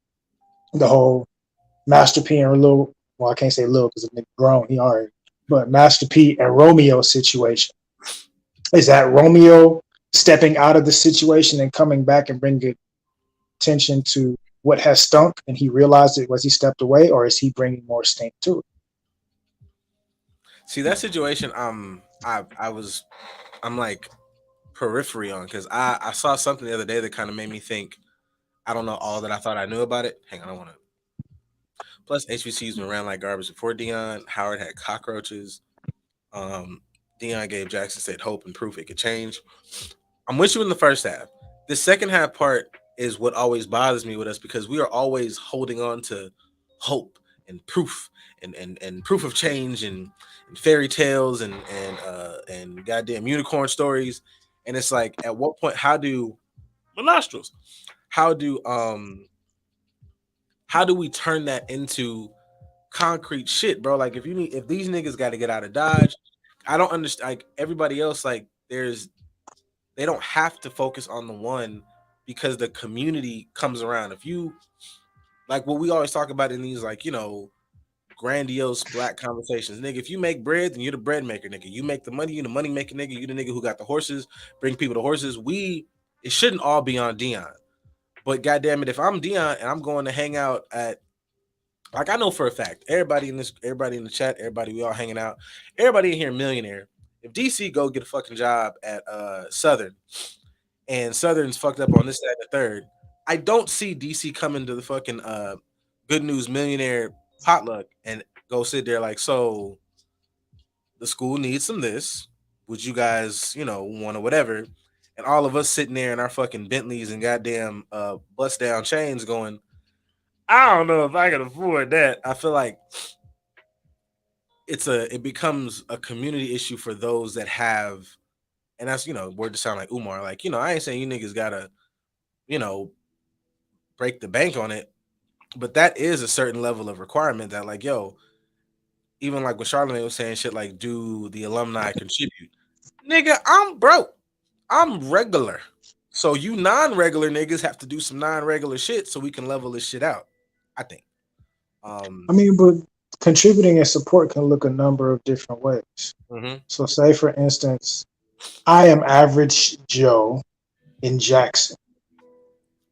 the whole Master P and Lil, well, I can't say Lil because it's grown, he already, but Master P and Romeo situation. Is that Romeo stepping out of the situation and coming back and bringing attention to what has stunk and he realized it was he stepped away, or is he bringing more stink to it? See that situation, I'm like periphery on because I saw something the other day that kind of made me think I don't know all that I thought I knew about it. Hang on, I want to. Plus, HBCUs been ran like garbage before Dion. Howard had cockroaches. Dion gave Jackson State hope and proof it could change. I'm with you in the first half. The second half part is what always bothers me with us because we are always holding on to hope and proof and proof of change and fairy tales and goddamn unicorn stories. And it's like, at what point? How do my nostrils? How do we turn that into concrete shit, bro? Like if these niggas got to get out of Dodge, I don't understand. Like everybody else, like they don't have to focus on the one because the community comes around. If you like what we always talk about in these, like, grandiose black conversations. Nigga, if you make bread, then you're the bread maker, nigga. You make the money, you the money making nigga. You the nigga who got the horses, bring people to horses. It shouldn't all be on Dion. But goddamn it, if I'm Dion and I'm going to hang out at, like, I know for a fact, everybody in the chat, everybody, we all hanging out, everybody in here millionaire. If DC go get a fucking job at Southern, and Southern's fucked up on this, that, and the third, I don't see DC coming to the fucking Good News Millionaire potluck and go sit there like, so the school needs some this. Would you guys, want to whatever? And all of us sitting there in our fucking Bentleys and goddamn bust down chains going, I don't know if I can afford that. I feel like it becomes a community issue for those that have, and that's, word to sound like Umar, like, I ain't saying you niggas gotta, break the bank on it, but that is a certain level of requirement that, like, yo, even like when Charlamagne was saying shit like, do the alumni contribute? Nigga, I'm broke. I'm regular. So you non-regular niggas have to do some non-regular shit so we can level this shit out, I think. I mean, but contributing and support can look a number of different ways. Mm-hmm. So say, for instance, I am average Joe in Jackson.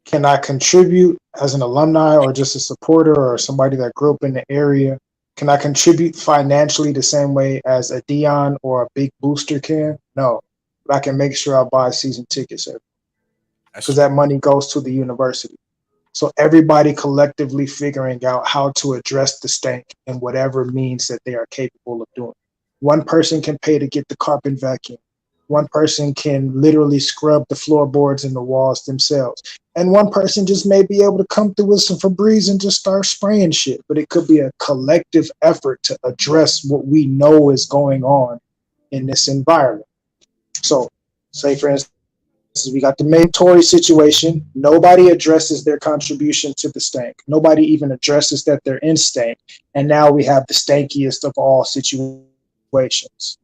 Can I contribute as an alumni or just a supporter or somebody that grew up in the area? Can I contribute financially the same way as a Dion or a big booster can? No, but I can make sure I buy season tickets because that money goes to the university. So everybody collectively figuring out how to address the stank in whatever means that they are capable of doing. One person can pay to get the carpet vacuum. One person can literally scrub the floorboards and the walls themselves. And one person just may be able to come through with some Febreze and just start spraying shit. But it could be a collective effort to address what we know is going on in this environment. So, say for instance, we got the main Tory situation. Nobody addresses their contribution to the stank. Nobody even addresses that they're in stank. And now we have the stankiest of all situations.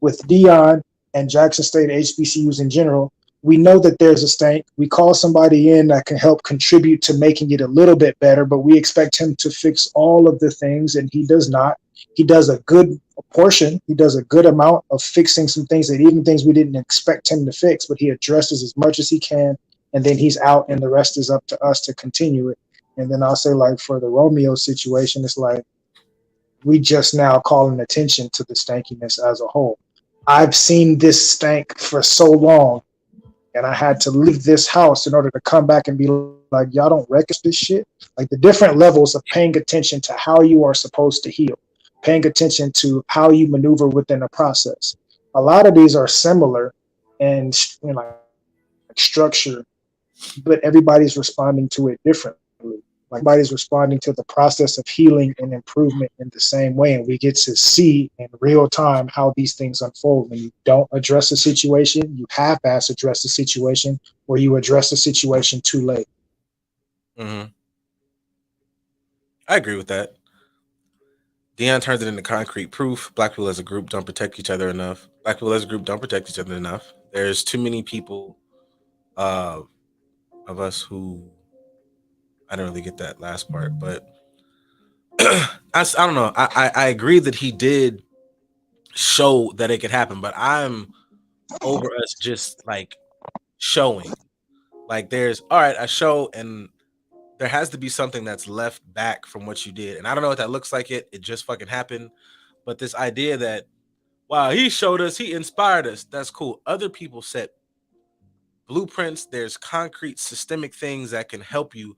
With Dion and Jackson State HBCUs in general, we know that there's a stank. We call somebody in that can help contribute to making it a little bit better, but we expect him to fix all of the things, and he does not. He does a good portion. He does a good amount of fixing some things, that even things we didn't expect him to fix, but he addresses as much as he can, and then he's out, and the rest is up to us to continue it. And then I'll say, like, for the Romeo situation, it's like we just now calling attention to the stankiness as a whole. I've seen this stank for so long, and I had to leave this house in order to come back and be like, y'all don't recognize this shit? Like, the different levels of paying attention to how you are supposed to heal, paying attention to how you maneuver within a process. A lot of these are similar and like structure, but everybody's responding to it differently. Like, everybody's responding to the process of healing and improvement in the same way, and we get to see in real time how these things unfold. When you don't address a situation, you half-ass address the situation, or you address the situation too late. Mm-hmm. I agree with that. Dion turns it into concrete proof. Black people as a group don't protect each other enough. Black people as a group don't protect each other enough. There's too many people of us who, I don't really get that last part, but I don't know. I agree that he did show that it could happen, but I'm over us just like showing. Like, there's, all right, I show, and there has to be something that's left back from what you did. And I don't know what that looks like. It just fucking happened. But this idea that, wow, he showed us, he inspired us, that's cool. Other people set blueprints. There's concrete systemic things that can help you.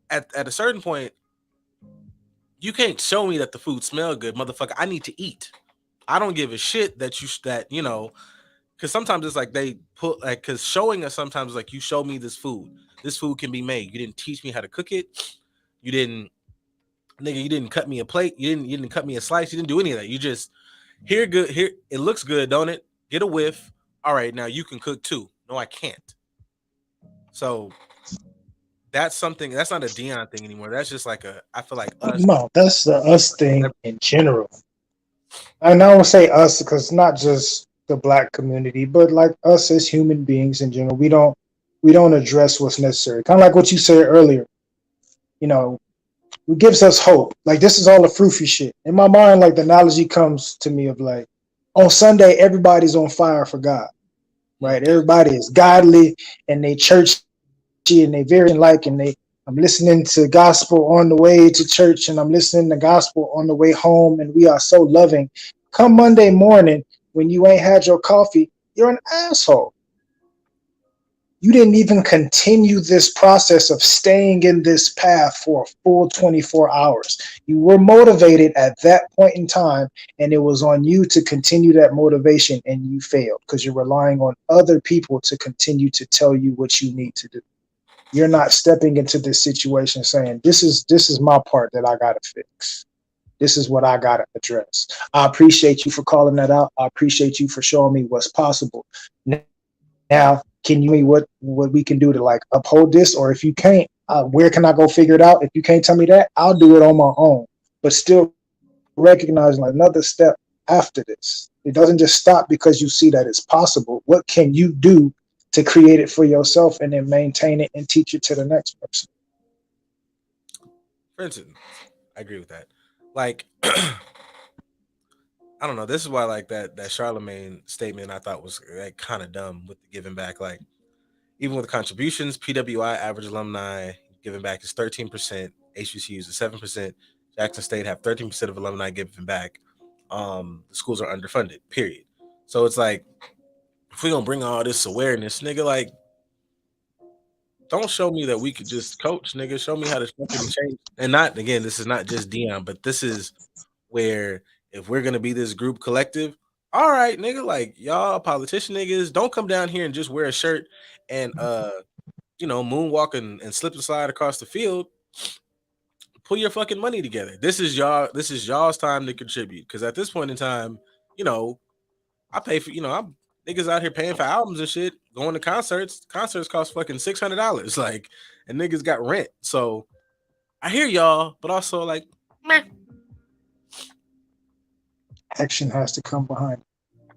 At a certain point, you can't show me that the food smelled good, motherfucker. I need to eat. I don't give a shit that because sometimes it's like they put, like, because showing us sometimes like, you show me this food. This food can be made. You didn't teach me how to cook it. You didn't cut me a plate. You didn't cut me a slice. You didn't do any of that. You just, here, it looks good, don't it? Get a whiff. All right, now you can cook too. No, I can't. So that's something, that's not a Dion thing anymore. That's just like I feel like us. No, that's the us thing in general. And I won't say us because it's not just the Black community, but like us as human beings in general. We don't address what's necessary. Kind of like what you said earlier. It gives us hope. Like this is all the fruity shit. In my mind, like the analogy comes to me of like on Sunday, everybody's on fire for God, right? Everybody is godly and they churchy and they very like and they. I'm listening to gospel on the way to church and I'm listening to gospel on the way home, and we are so loving. Come Monday morning, when you ain't had your coffee, you're an asshole. You didn't even continue this process of staying in this path for a full 24 hours. You were motivated at that point in time, and it was on you to continue that motivation, and you failed because you're relying on other people to continue to tell you what you need to do. You're not stepping into this situation saying, this is my part that I gotta fix. This is what I gotta address. I appreciate you for calling that out. I appreciate you for showing me what's possible. Now, can you tell me what we can do to like uphold this? Or if you can't, where can I go figure it out? If you can't tell me that, I'll do it on my own. But still recognizing like another step after this. It doesn't just stop because you see that it's possible. What can you do to create it for yourself and then maintain it and teach it to the next person? For instance, I agree with that. Like, I don't know. This is why like that Charlemagne statement I thought was like kind of dumb with the giving back. Like even with contributions, PWI average alumni giving back is 13%. HBCUs is 7%. Jackson State have 13% of alumni giving back. The schools are underfunded. Period. So it's like if we gonna bring all this awareness, nigga, like don't show me that we could just coach, nigga. Show me how to fucking change. And not again, this is not just Dion, but this is where if we're gonna be this group collective, all right, nigga, like y'all politician niggas, don't come down here and just wear a shirt and moonwalk and slip and slide across the field. Pull your fucking money together. This is y'all's time to contribute. Cause at this point in time, you know, I pay for I'm niggas out here paying for albums and shit, going to concerts. Concerts cost fucking $600. Like, and niggas got rent. So I hear y'all, but also like, meh. Action has to come behind it.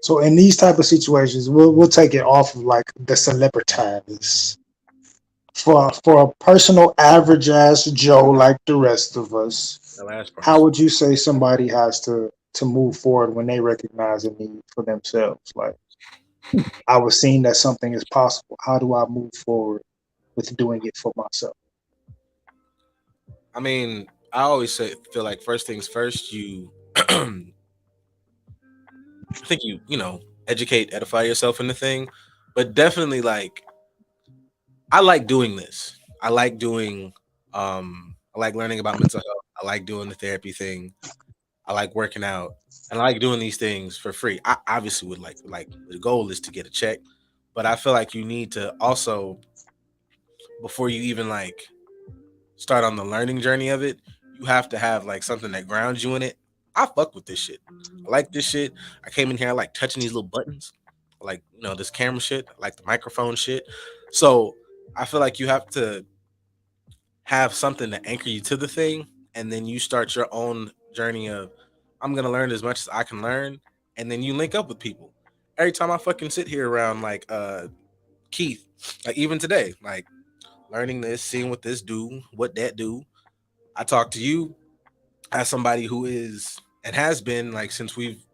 So in these type of situations, we'll take it off of like the celebrities. For a personal average ass Joe like the rest of us, The last part. how would you say somebody has to move forward when they recognize a need for themselves? Like, I was seeing that something is possible. How do I move forward with doing it for myself? I mean, I always feel like first things first, you I think educate, edify yourself in the thing. But definitely like I like doing this. I like learning about mental health. I like doing the therapy thing. I like working out. And I like doing these things for free. I obviously would like the goal is to get a check, but I feel like you need to also before you even like start on the learning journey of it, you have to have like something that grounds you in it. I fuck with this shit. I like this shit. I came in here, I like touching these little buttons. I like, this camera shit. I like the microphone shit. So I feel like you have to have something to anchor you to the thing, and then you start your own journey of I'm gonna learn as much as I can learn, and then you link up with people. Every time I fucking sit here around like Keith, like even today, like learning this, seeing what this do, what that do. I talk to you as somebody who is and has been like since we've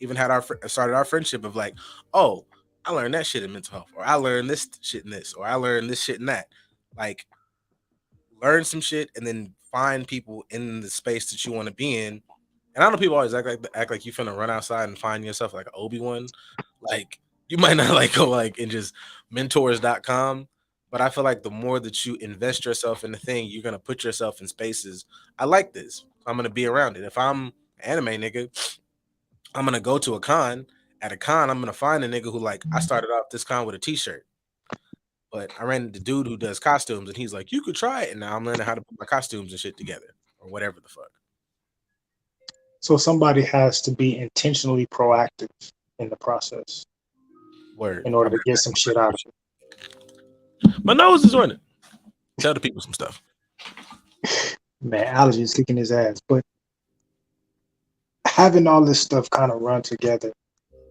even had started our friendship of like, oh, I learned that shit in mental health, or I learned this shit in this, or I learned this shit in that. Like learn some shit and then find people in the space that you want to be in. And I know people always act like you finna run outside and find yourself like Obi-Wan. Like you might not like go like and just mentors.com. But I feel like the more that you invest yourself in the thing, you're gonna put yourself in spaces. I like this. I'm gonna be around it. If I'm anime nigga, I'm gonna go to a con. At a con, I'm gonna find a nigga who like I started off this con with a t-shirt. But I ran into the dude who does costumes and he's like, you could try it. And now I'm learning how to put my costumes and shit together or whatever the fuck. So somebody has to be intentionally proactive in the process Word. in order to get some shit out of it. My nose is running. Tell the people some stuff. Man, allergy is kicking his ass. But having all this stuff kind of run together,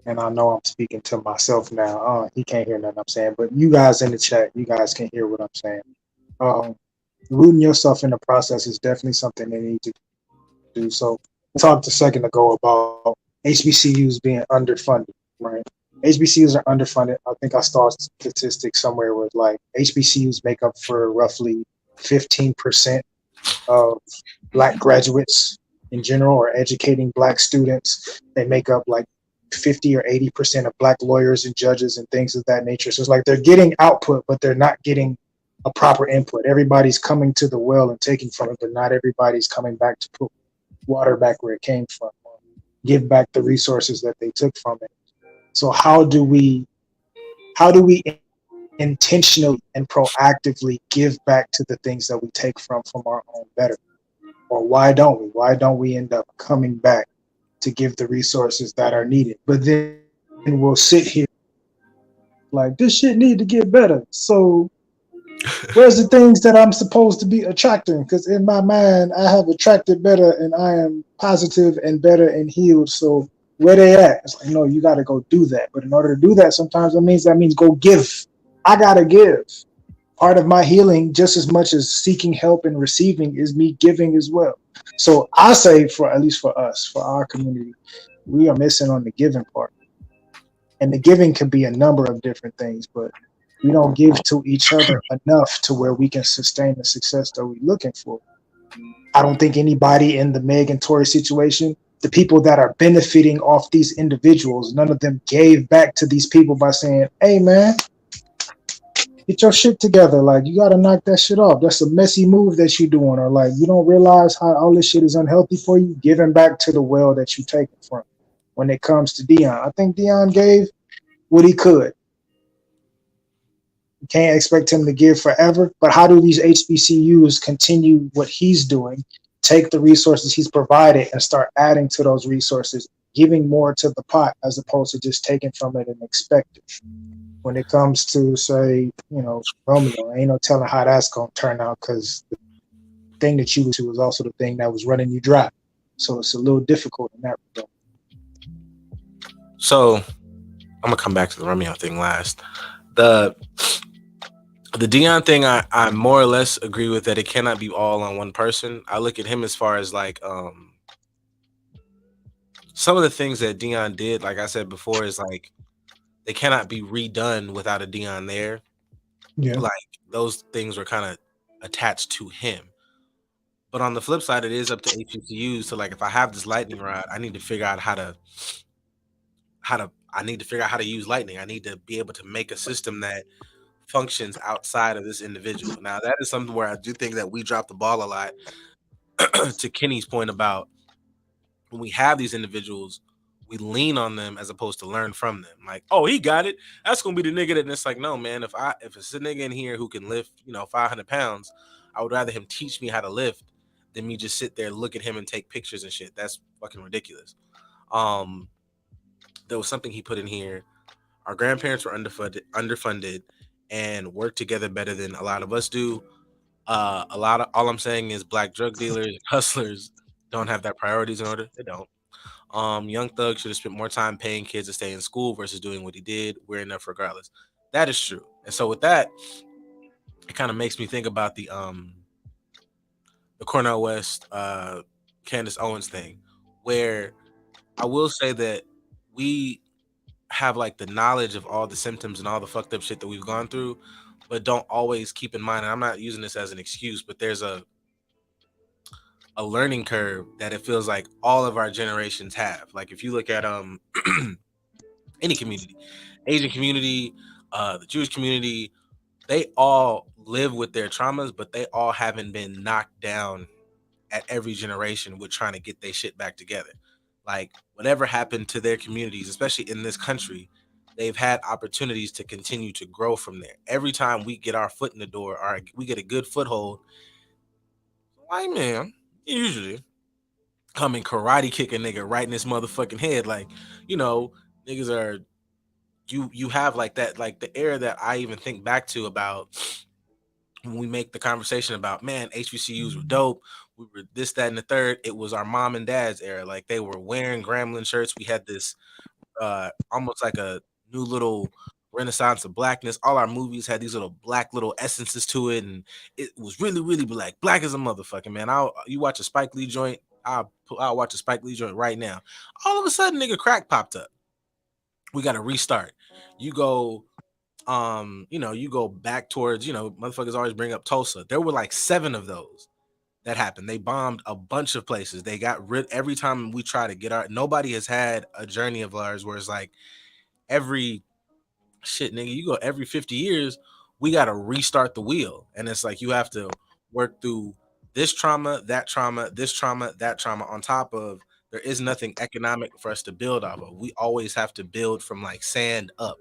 and I know I'm speaking to myself now. He can't hear nothing I'm saying, but you guys in the chat, you guys can hear what I'm saying. rooting yourself in the process is definitely something they need to do. So we talked a second ago about HBCUs being underfunded, right? HBCUs are underfunded. I think I saw a statistic somewhere where like HBCUs make up for roughly 15% of black graduates in general, or educating black students. They make up like 50 or 80% of black lawyers and judges and things of that nature. So it's like they're getting output, but they're not getting a proper input. Everybody's coming to the well and taking from it, but not everybody's coming back to put water back where it came from, or give back the resources that they took from it. So how do we intentionally and proactively give back to the things that we take from our own better? Or why don't we? Why don't we end up coming back to give the resources that are needed? But then we'll sit here like this shit need to get better. So where's the things that I'm supposed to be attracting? Because in my mind, I have attracted better, and I am positive and better and healed. So where they at? It's like, no, you got to go do that. But in order to do that, sometimes that means go give. I gotta give. Part of my healing, just as much as seeking help and receiving, is me giving as well. So I say, for at least for us, for our community, we are missing on the giving part. And the giving can be a number of different things, but we don't give to each other enough to where we can sustain the success that we're looking for. I don't think anybody in the Meg and Tory situation, the people that are benefiting off these individuals, none of them gave back to these people by saying, hey man, get your shit together. Like, you gotta knock that shit off. That's a messy move that you're doing. Or like, you don't realize how all this shit is unhealthy for you. Giving back to the well that you take it from. When it comes to Dion, I think Dion gave what he could. You can't expect him to give forever. But how do these HBCUs continue what he's doing? Take the resources he's provided and start adding to those resources, giving more to the pot as opposed to just taking from it and expecting. When it comes to, say, Romeo, ain't no telling how that's gonna turn out, because the thing that you was to was also the thing that was running you dry. So it's a little difficult in that regard. So I'm gonna come back to the Romeo thing last. The the Dion thing, I more or less agree with that. It cannot be all on one person. I look at him as far as like some of the things that Dion did, like I said before, is like they cannot be redone without a Dion there. Yeah. Like those things were kind of attached to him. But on the flip side, it is up to HBCUs. So like if I have this lightning rod, I need to figure out how to I need to figure out how to use lightning. I need to be able to make a system that functions outside of this individual. Now that is something where I do think that we drop the ball a lot. To Kenny's point about when we have these individuals, we lean on them as opposed to learn from them. Like, oh, he got it. That's gonna be the nigga that. And it's like, no, man. If it's a nigga in here who can lift, 500 pounds, I would rather him teach me how to lift than me just sit there, look at him, and take pictures and shit. That's fucking ridiculous. Um, there was something he put in here. Our grandparents were underfunded, and work together better than a lot of us do. A lot of all I'm saying is black drug dealers, hustlers don't have that priorities in order. They don't. Young Thug should have spent more time paying kids to stay in school versus doing what he did. We're enough regardless. That is true. And so with that, it kind of makes me think about the Cornell West Candace Owens thing, where I will say that we have like the knowledge of all the symptoms and all the fucked up shit that we've gone through, but don't always keep in mind. And I'm not using this as an excuse, but there's a learning curve that it feels like all of our generations have. Like if you look at any community, Asian community, the Jewish community, they all live with their traumas, but they all haven't been knocked down at every generation with trying to get their shit back together. Like whatever happened to their communities, especially in this country, they've had opportunities to continue to grow from there. Every time we get our foot in the door, or we get a good foothold, white man usually come and karate kick a nigga right in his motherfucking head. Like, niggas are you have like that, like the era that I even think back to about when we make the conversation about, man, HBCUs were dope. We were this, that, and the third. It was our mom and dad's era. Like they were wearing Gremlin shirts. We had this almost like a new little renaissance of blackness. All our movies had these little black little essences to it, and it was really, really black as a motherfucking man. You watch a Spike Lee joint, I'll watch a Spike Lee joint right now. All of a sudden, nigga, crack popped up. We got to restart. You go, you go back towards, motherfuckers always bring up Tulsa. There were like 7 of those that happened. They bombed a bunch of places. They got rid every time we try to get nobody has had a journey of ours where it's like every shit, nigga, you go every 50 years, we got to restart the wheel. And it's like you have to work through this trauma, that trauma, this trauma, that trauma on top of there is nothing economic for us to build off of. We always have to build from like sand up.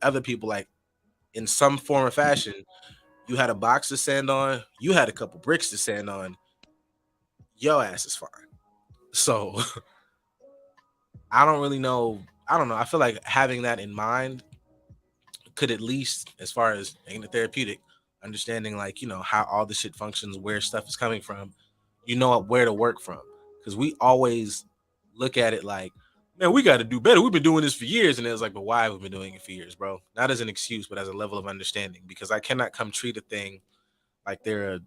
Other people, like in some form or fashion, you had a box to stand on, you had a couple bricks to stand on, your ass is fine. So I don't really know. I don't know. I feel like having that in mind could at least, as far as making it therapeutic, understanding like, how all the shit functions, where stuff is coming from, where to work from. Because we always look at it like, man, we got to do better. We've been doing this for years. And it's like, but why have we been doing it for years, bro? Not as an excuse, but as a level of understanding. Because I cannot come treat a thing like they're a,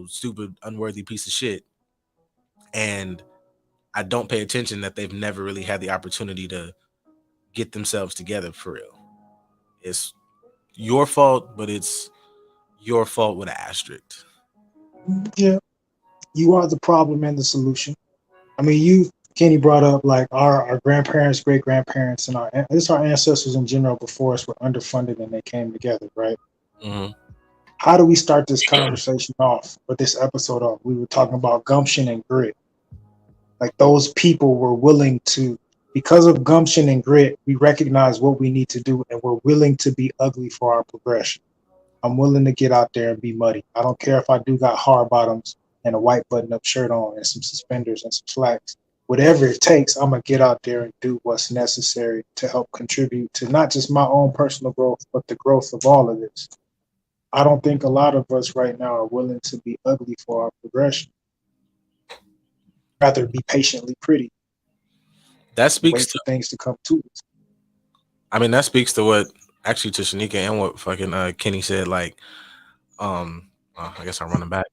stupid, unworthy piece of shit. And I don't pay attention that they've never really had the opportunity to get themselves together for real. It's your fault, but it's your fault with an asterisk. Yeah, you are the problem and the solution. I mean, Kenny brought up like our grandparents, great grandparents, and our ancestors in general before us were underfunded and they came together, right? Mm-hmm. How do we start this conversation off or this episode off? We were talking about gumption and grit. Like those people were willing to, because of gumption and grit, we recognize what we need to do and we're willing to be ugly for our progression. I'm willing to get out there and be muddy. I don't care if I do got hard bottoms and a white button-up shirt on and some suspenders and some slacks. Whatever it takes, I'm going to get out there and do what's necessary to help contribute to not just my own personal growth, but the growth of all of this. I don't think a lot of us right now are willing to be ugly for our progression. Rather be patiently pretty. That speaks wait for things to come to us. I mean, that speaks to what actually to Shanika and what fucking Kenny said. Like, I guess I'm running back.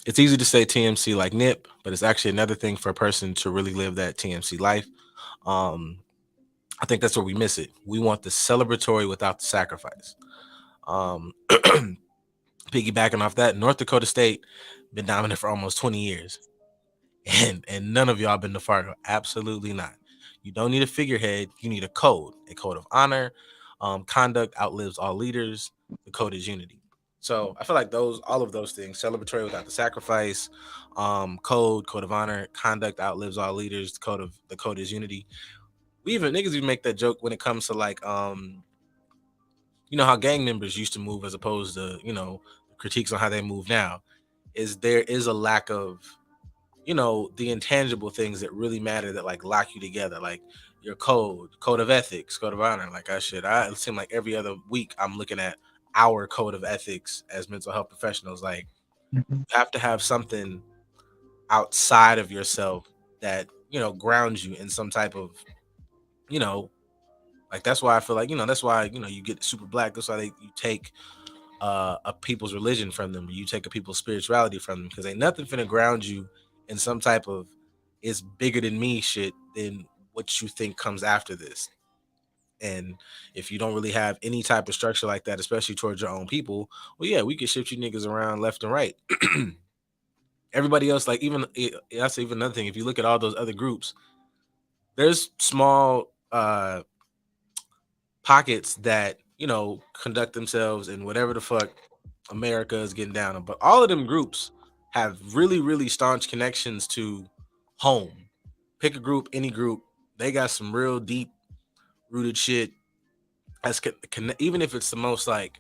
It's easy to say TMC like Nip, but it's actually another thing for a person to really live that TMC life. I think that's where we miss it. We want the celebratory without the sacrifice. Piggybacking off that, North Dakota State been dominant for almost 20 years. And none of y'all been to Fargo. Absolutely not. You don't need a figurehead. You need a code of honor. Conduct outlives all leaders. The code is unity. So I feel like all of those things, celebratory without the sacrifice, code of honor, conduct outlives all leaders. The code is unity. Niggas even make that joke when it comes to like, how gang members used to move as opposed to, critiques on how they move now. There is a lack of, the intangible things that really matter that like lock you together, like your code of ethics, code of honor. Like it seem like every other week I'm looking at our code of ethics as mental health professionals. Like you have to have something outside of yourself that, grounds you in some type of, like that's why I feel like, that's why, you get super black. That's why you take a people's religion from them. You take a people's spirituality from them because ain't nothing finna ground you in some type of it's bigger than me shit than what you think comes after this. And if you don't really have any type of structure like that, especially towards your own people, well, yeah, we can shift you niggas around left and right. Everybody else, like that's even another thing. If you look at all those other groups, there's small pockets that, conduct themselves in whatever the fuck America is getting down on. But all of them groups have really, really staunch connections to home. Pick a group, any group. They got some real deep rooted shit. Even if it's the most like,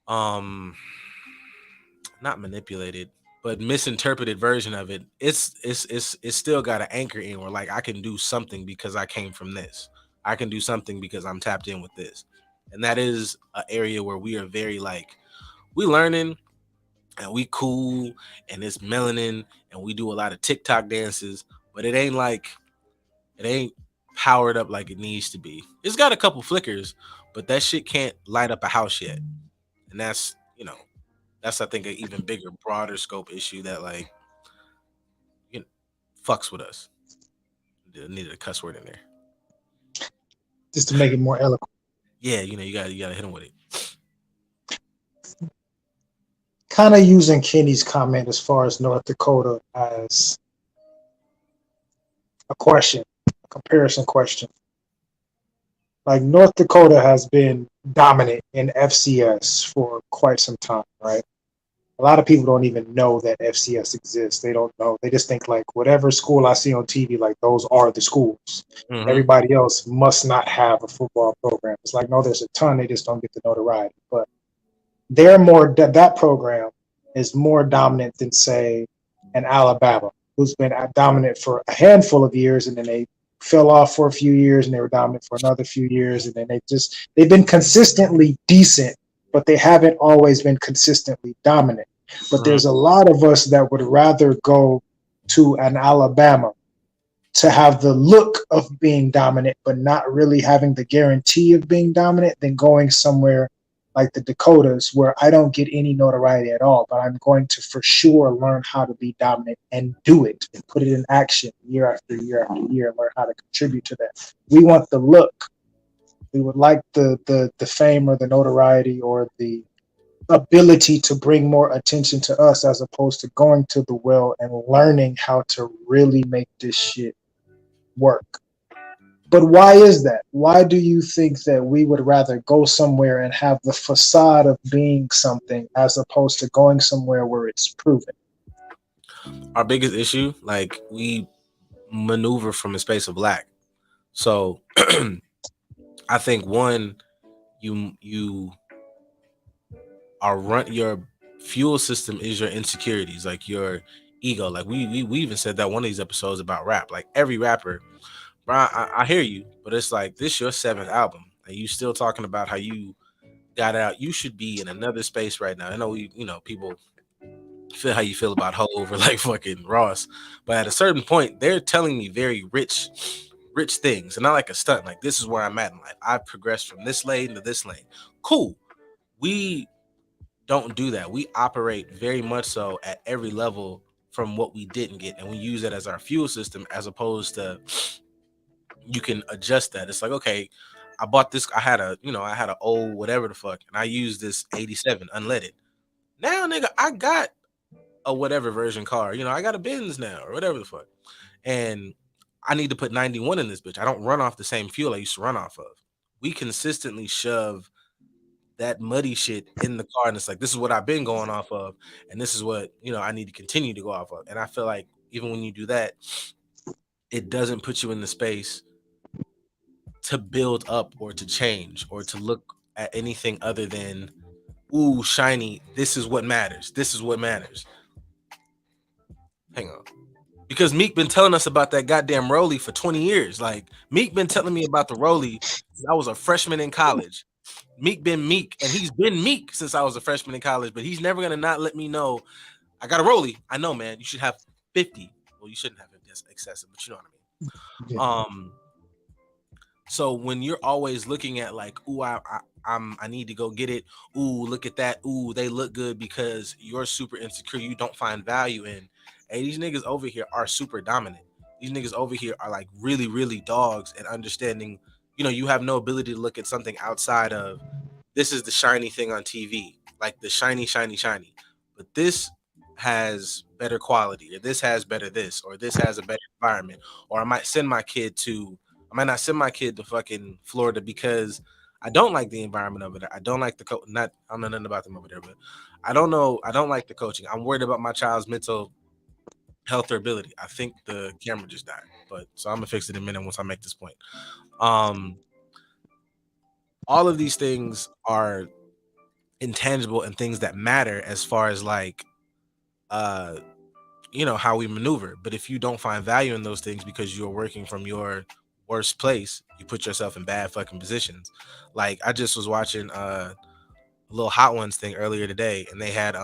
not manipulated, but misinterpreted version of it. It's still got an anchor in where like I can do something because I came from this. I can do something because I'm tapped in with this. And that is an area where we are very like, we learning and we cool and it's melanin and we do a lot of TikTok dances, but it ain't powered up like it needs to be. It's got a couple flickers, but that shit can't light up a house yet. And that's, that's I think an even bigger, broader scope issue that like you know, fucks with us. Needed a cuss word in there. just to make it more eloquent. Yeah, you gotta hit him with it. Kind of using Kenny's comment as far as North Dakota as a question, a comparison question. Like North Dakota has been dominant in FCS for quite some time, right? A lot of people don't even know that FCS exists. They don't know. They just think like whatever school I see on TV, like those are the schools. Mhm. Everybody else must not have a football program. It's like, no, there's a ton. They just don't get the notoriety. But they're more, that program is more dominant than, say, an Alabama, who's been dominant for a handful of years, and then they fell off for a few years, and they were dominant for another few years, and then they've been consistently decent, but they haven't always been consistently dominant. But there's a lot of us that would rather go to an Alabama to have the look of being dominant, but not really having the guarantee of being dominant, than going somewhere like the Dakotas where I don't get any notoriety at all, but I'm going to for sure learn how to be dominant and do it and put it in action year after year after year and learn how to contribute to that. We want the look. We would like the fame or the notoriety or the ability to bring more attention to us, as opposed to going to the well and learning how to really make this shit work. But why is that? Why do you think that we would rather go somewhere and have the facade of being something as opposed to going somewhere where it's proven? Our biggest issue, like we maneuver from a space of lack. So I think one, you are your fuel system is your insecurities, like your ego. Like we even said that one of these episodes about rap. Like every rapper, Brian, I hear you, but it's like this your 7th album, and you still talking about how you got out. You should be in another space right now. I know people feel how you feel about Hov or like fucking Ross, but at a certain point, they're telling me very rich things, and not like a stunt. Like this is where I'm at in life. I've progressed from this lane to this lane. Cool. We don't do that. We operate very much so at every level from what we didn't get, and we use it as our fuel system, as opposed to you can adjust that. It's like, okay, I bought this. I had a old whatever the fuck, and I used this 87 unleaded. Now, nigga, I got a whatever version car. I got a Benz now or whatever the fuck, and I need to put 91 in this bitch. I don't run off the same fuel I used to run off of. We consistently shove that muddy shit in the car, and it's like, this is what I've been going off of, and this is what I need to continue to go off of. And I feel like even when you do that, it doesn't put you in the space to build up or to change or to look at anything other than, ooh, shiny, this is what matters. This is what matters. Hang on. Because Meek been telling us about that goddamn Rolly for 20 years. Like, Meek been telling me about the Rolly since I was a freshman in college. Meek been Meek, and he's been Meek since I was a freshman in college, but he's never going to not let me know, I got a Rolly. I know, man, you should have 50. Well, you shouldn't have 50. That's excessive, but you know what I mean. Yeah. So when you're always looking at like, ooh, I need to go get it. Ooh, look at that. Ooh, they look good because you're super insecure. You don't find value in. Hey, these niggas over here are super dominant. These niggas over here are like really, really dogs and understanding. You have no ability to look at something outside of this is the shiny thing on TV, like the shiny, shiny, shiny. But this has better quality, or this has better this, or this has a better environment, or I might not send my kid to fucking Florida because I don't like the environment over there. I don't like the I don't know nothing about them over there, but I don't like the coaching. I'm worried about my child's mental health or ability. I think the camera just died, but so I'm gonna fix it in a minute once I make this point. All of these things are intangible and things that matter as far as like how we maneuver. But if you don't find value in those things because you're working from your worst place, you put yourself in bad fucking positions. Like I just was watching a little Hot Ones thing earlier today, and they had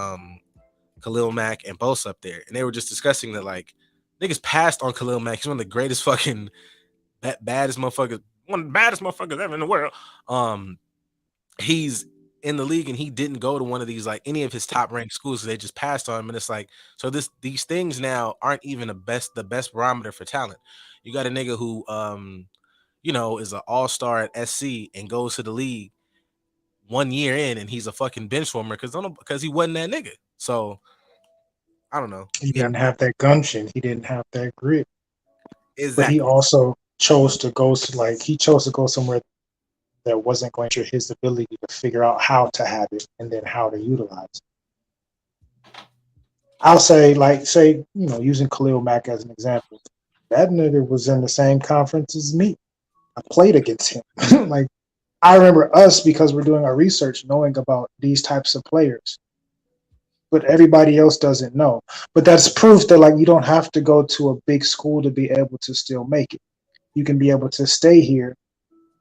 Khalil Mack and Bosa up there, and they were just discussing that like niggas passed on Khalil Mack. He's one of the greatest fucking baddest motherfuckers, one of the baddest motherfuckers ever in the world. He's in the league and he didn't go to one of these like any of his top ranked schools. So they just passed on him, and it's like so these things now aren't even the best barometer for talent. You got a nigga who is an all-star at SC and goes to the league 1 year in and he's a fucking bench warmer because he wasn't that nigga. So I don't know. He didn't have that gumption. He didn't have that grit. Exactly. But he also chose to go somewhere that wasn't going to his ability to figure out how to have it and then how to utilize it. I'll say, using Khalil Mack as an example, that nigga was in the same conference as me. I played against him. Like, I remember us, because we're doing our research, knowing about these types of players. But everybody else doesn't know. But that's proof that, like, you don't have to go to a big school to be able to still make it. You can be able to stay here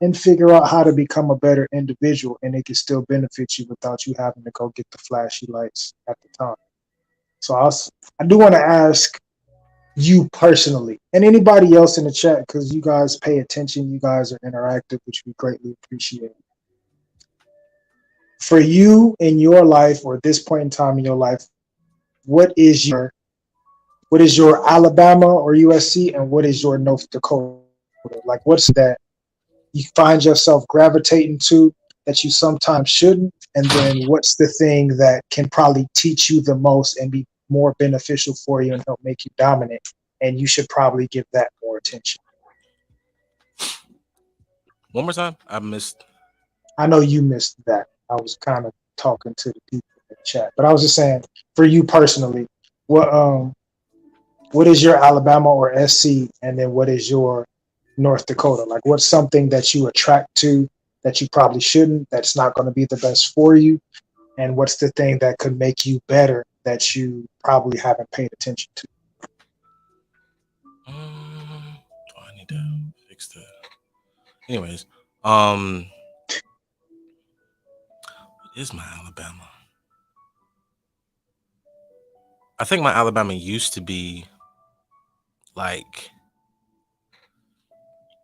and figure out how to become a better individual, and it can still benefit you without you having to go get the flashy lights at the time. So I do want to ask you personally, and anybody else in the chat, because you guys pay attention, you guys are interactive, which we greatly appreciate. For you in your life, or at this point in time in your life, what is your Alabama or USC, and what is your North Dakota? Like, what's that you find yourself gravitating to that you sometimes shouldn't? And then what's the thing that can probably teach you the most and be more beneficial for you and help make you dominant? And you should probably give that more attention. One more time. I know you missed that. I was kind of talking to the people in the chat, but I was just saying, for you personally, what is your Alabama or SC, and then what is your North Dakota? Like, what's something that you attract to that you probably shouldn't, that's not going to be the best for you? And what's the thing that could make you better that you probably haven't paid attention to? I need to fix that. Anyways, what is my Alabama? I think my Alabama used to be like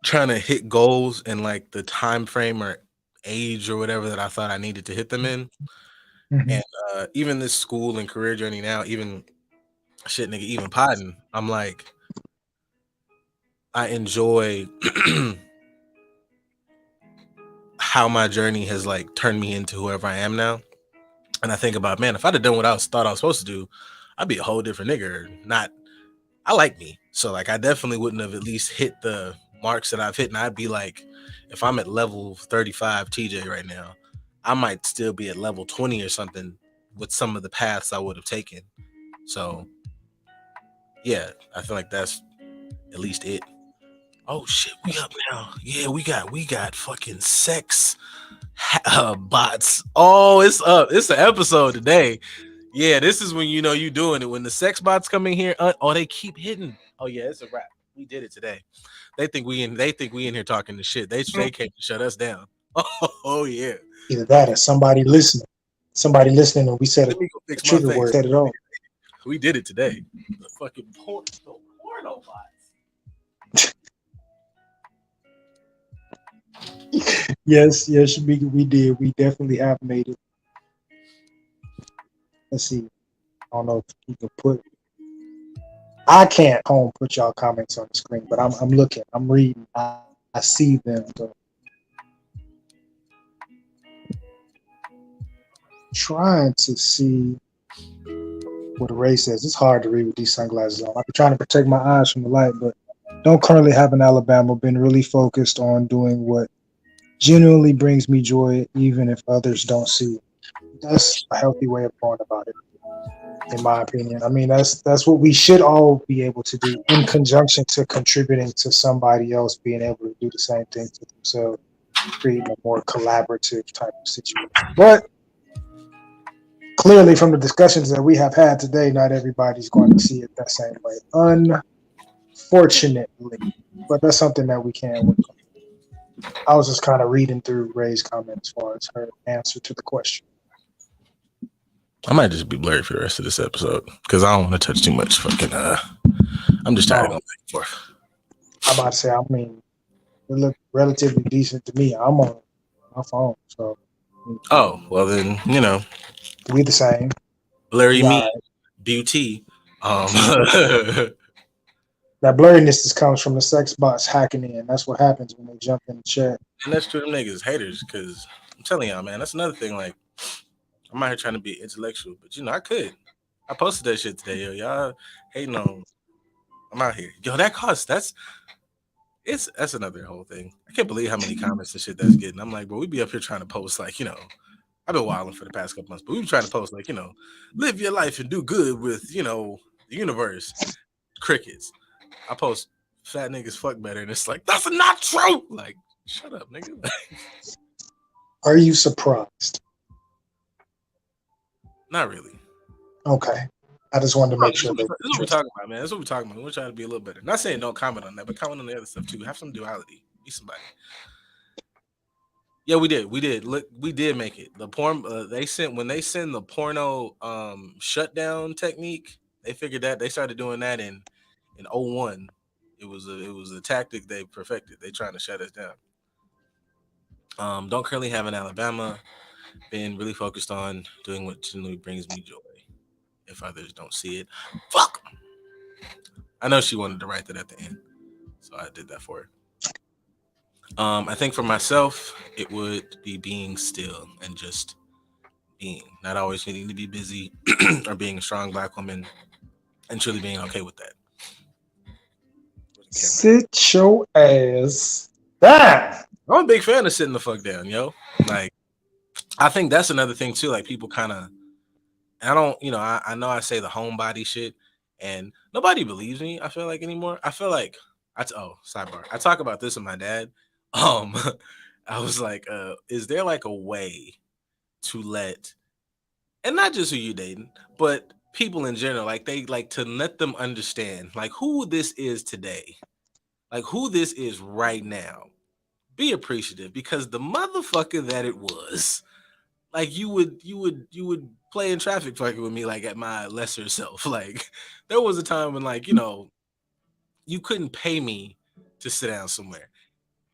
trying to hit goals in like the time frame or age or whatever that I thought I needed to hit them in. Mm-hmm. And even this school and career journey now, even podding, I'm like, I enjoy how my journey has like turned me into whoever I am now. And I think about, man, if I'd have done what I thought I was supposed to do, I'd be a whole different nigga. I like me. So like, I definitely wouldn't have at least hit the marks that I've hit. And I'd be like, if I'm at level 35 TJ right now, I might still be at level 20 or something with some of the paths I would have taken. So yeah, I feel like that's at least it. Oh shit, we up now. Yeah, we got fucking sex bots. Oh, it's up. It's an episode today. Yeah, this is when you know you doing it. When the sex bots come in here, they keep hitting. Oh yeah, it's a wrap. We did it today. They think we in here talking the shit. They came to shut us down. Oh yeah. Either that or somebody listening, and we said a trigger word. Said it all. We did it today. The fucking porno bots. Yes, we did. We definitely have made it. Let's see. I don't know if you can put. I can't put y'all comments on the screen, but I'm looking. I'm reading. I see them. So. Trying to see what Ray says. It's hard to read with these sunglasses on. I've been trying to protect my eyes from the light, but don't currently have an Alabama. Been really focused on doing what genuinely brings me joy, even if others don't see it. That's a healthy way of going about it, in my opinion. I mean, that's what we should all be able to do, in conjunction to contributing to somebody else being able to do the same thing to themselves, creating a more collaborative type of situation. But clearly, from the discussions that we have had today, not everybody's going to see it that same way, unfortunately. But that's something that we can work on. I was just kind of reading through Ray's comment as far as her answer to the question. I might just be blurry for the rest of this episode because I don't want to touch too much fucking. I'm just tired of going back and forth. I'm about to say, I mean, They look relatively decent to me. I'm on my phone, so Oh, well then, we the same. blurry We all me, right. beauty. That blurriness just comes from the sex bots hacking in. That's what happens when they jump in the chat. And that's true. Them niggas haters, because I'm telling y'all, man, that's another thing. Like, I'm out here trying to be intellectual, but I could. I posted that shit today, yo. Y'all hating on. I'm out here, yo. That cost. That's another whole thing. I can't believe how many comments and shit that's getting. I'm like, bro, we be up here trying to post like, I've been wilding for the past couple months, but we be trying to post like, live your life and do good with, the universe. Crickets. I post fat niggas fuck better, and it's like, that's not true. Like, shut up, nigga. Are you surprised? Not really. Okay. I just wanted to make sure This that is what we're talking about, man. That's what we're talking about. We're trying to be a little better. Not saying don't comment on that, but comment on the other stuff too. Have some duality. Be somebody. Yeah, we did. We did. Look, we did make it. The porn they sent when they send the porno shutdown technique. They figured that they started doing that in 01. It was a tactic they perfected. They trying to shut us down. Don't currently have in Alabama. Been really focused on doing what genuinely brings me joy. If others don't see it, fuck. I know she wanted to write that at the end, so I did that for her. I think for myself, it would be being still and just being, not always needing to be busy or being a strong Black woman, and truly being okay with that. sit your ass down. I'm a big fan of sitting the fuck down, yo. Like, I think that's another thing too. Like, people kind of, I don't, I know I say the homebody shit, and nobody believes me. I feel like anymore. I feel like sidebar. I talk about this with my dad. I was like, is there like a way to let, and not just who you dating, but people in general, like they like to let them understand like who this is today, like who this is right now. Be appreciative, because the motherfucker that it was, like you would play in traffic fucking with me like at my lesser self. Like there was a time when like, you couldn't pay me to sit down somewhere.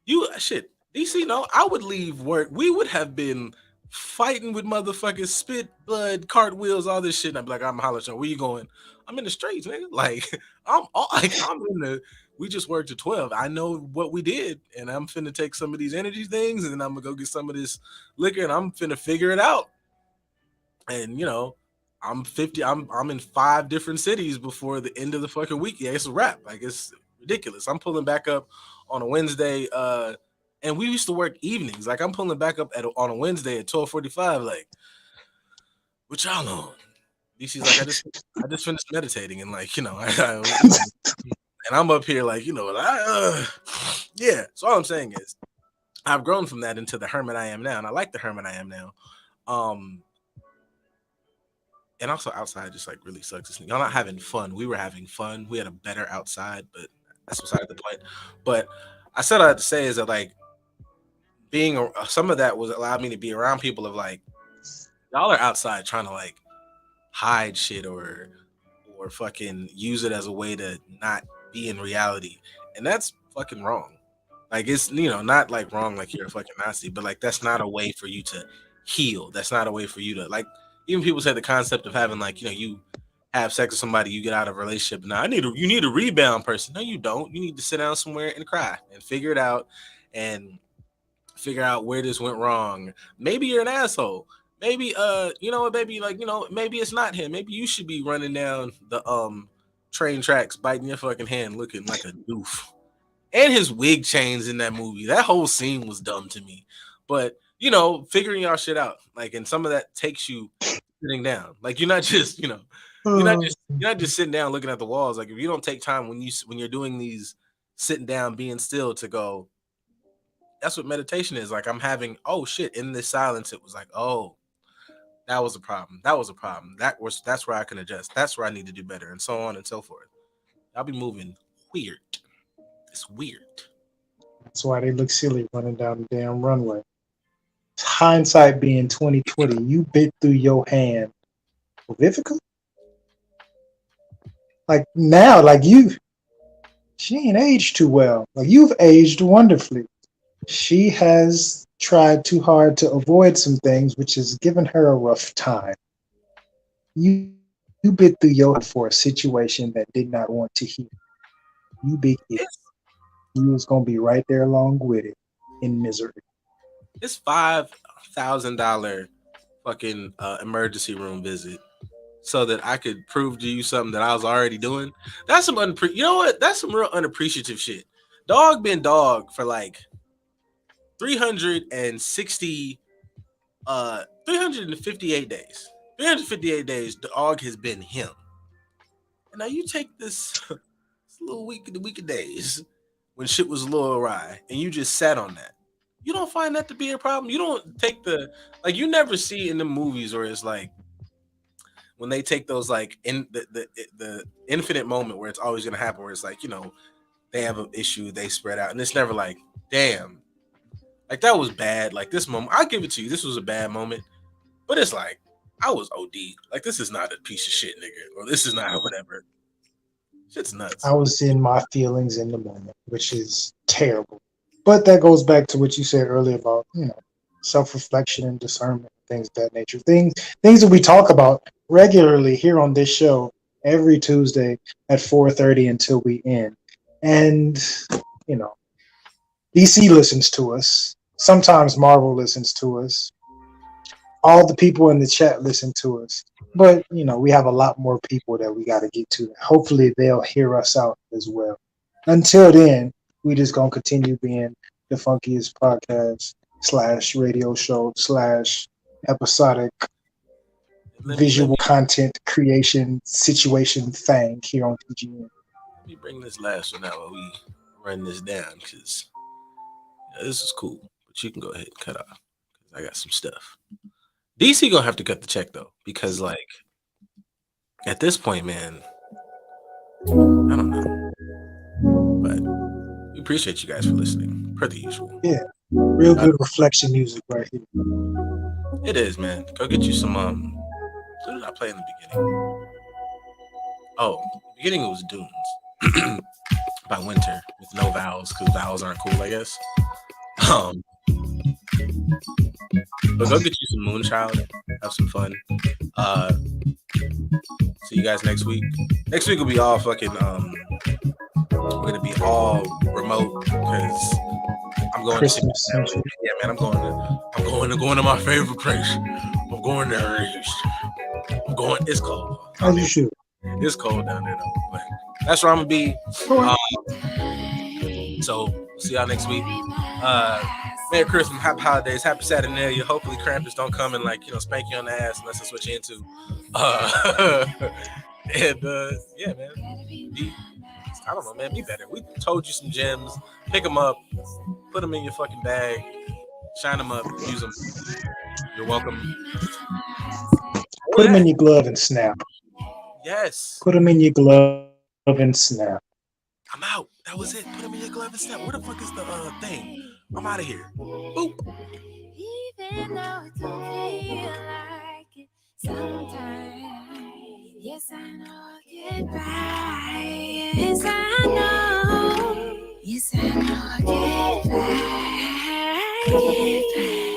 DC, no, I would leave work. We would have been fighting with motherfuckers, spit, blood, cartwheels, all this shit. And I'd be like, I'm hollering, so where you going? I'm in the streets, nigga. Like, I'm in the, we just worked at 12. I know what we did, and I'm finna take some of these energy things, and then I'm gonna go get some of this liquor, and I'm finna figure it out. And I'm 50, I'm in 5 different cities before the end of the fucking week. Yeah, it's a wrap. Like, it's ridiculous. I'm pulling back up on a Wednesday, and we used to work evenings. Like, I'm pulling back up on a Wednesday at 12:45. Like, what y'all on? DC's like, I just finished meditating, and like, and I'm up here like, yeah. So all I'm saying is, I've grown from that into the hermit I am now, and I like the hermit I am now. And also outside just like really sucks. Y'all not having fun. We were having fun. We had a better outside, but that's beside the point. But I said I had to say is that like being some of that was allowed me to be around people of like, y'all are outside trying to like hide shit or fucking use it as a way to not be in reality, and that's fucking wrong. Like, it's not like wrong like you're a fucking Nazi, but like that's not a way for you to heal. That's not a way for you to like. Even people say the concept of having like you have sex with somebody, you get out of a relationship. Now you need a rebound person. No, you don't. You need to sit down somewhere and cry and figure it out and figure out where this went wrong. Maybe you're an asshole. Maybe maybe like maybe it's not him. Maybe you should be running down the train tracks, biting your fucking hand, looking like a doof. And his wig chains in that movie. That whole scene was dumb to me. But figuring y'all shit out, like, and some of that takes you sitting down. Like, you're not just you're not just sitting down looking at the walls. Like, if you don't take time when you're doing these sitting down, being still to go, that's what meditation is. Like, I'm having, oh shit, in this silence, it was like, oh, that was a problem. That was a problem. That's where I can adjust. That's where I need to do better, and so on and so forth. I'll be moving weird. It's weird. That's why they look silly running down the damn runway. Hindsight being 2020, you bit through your hand with Vivica. Like now, like you She ain't aged too well. Like you've aged wonderfully. She has tried too hard to avoid some things, which has given her a rough time. You bit through your heart for a situation that did not want to hear. You big it. It's, You was gonna be right there along with it in misery. it's $5,000 fucking emergency room visit so that I could prove to you something that I was already doing. That's some you know what? That's some real unappreciative shit. Dog been dog for like 360 358 days. 358 days, dog has been him. And now you take this, this little week of days when shit was a little awry, and you just sat on that. You don't find that to be a problem. You don't take the like you never see in the movies where it's like when they take those like in the infinite moment where it's always gonna happen where it's like, you know, they have an issue, they spread out, and it's never like, damn, like that was bad. Like this moment, I'll give it to you. This was a bad moment, but it's like I was OD. Like this is not a piece of shit, nigga, or this is not whatever. Shit's nuts. I was in my feelings in the moment, which is terrible. But that goes back to what you said earlier about, self-reflection and discernment, things of that nature. Things that we talk about regularly here on this show every Tuesday at 4:30 until we end. And, DC listens to us. Sometimes Marvel listens to us. All the people in the chat listen to us. But, we have a lot more people that we got to get to. Hopefully they'll hear us out as well. Until then, we just going to continue being the funkiest podcast / radio show / episodic visual content creation situation thing here on TGN. Let me bring this last one out while we run this down because this is cool. But you can go ahead and cut off because I got some stuff. DC gonna have to cut the check though because like at this point, man, I don't know, but we appreciate you guys for listening, per the usual. Yeah, real good reflection music right here. It is, man. Go get you some. What did I play in the beginning? Oh, the beginning it was Dunes by Winter with no vowels because vowels aren't cool, I guess. But go get you some Moonchild, have some fun. See you guys next week. Next week will be all fucking. We're gonna be all remote because I'm going Christmas. to. Yeah, man, I'm going to my favorite place. I'm going there. It's cold. As you should. It's cold down there though, but that's where I'm gonna be. So see y'all next week. Merry Christmas, happy holidays, happy Saturnalia. Hopefully Krampus don't come and spank you on the ass unless that's what you're into. Yeah, man. I don't know, man. Be better. We told you some gems. Pick them up. Put them in your fucking bag. Shine them up. Use them. You're welcome. Put them in your glove and snap. Yes. Put them in your glove and snap. I'm out. That was it. Put them in your glove and snap. Where the fuck is the thing? I'm out of here. Boop. Even though it don't feel like it sometimes. Yes, I know I'll get by. Yes, I know. Yes, I know I'll get by.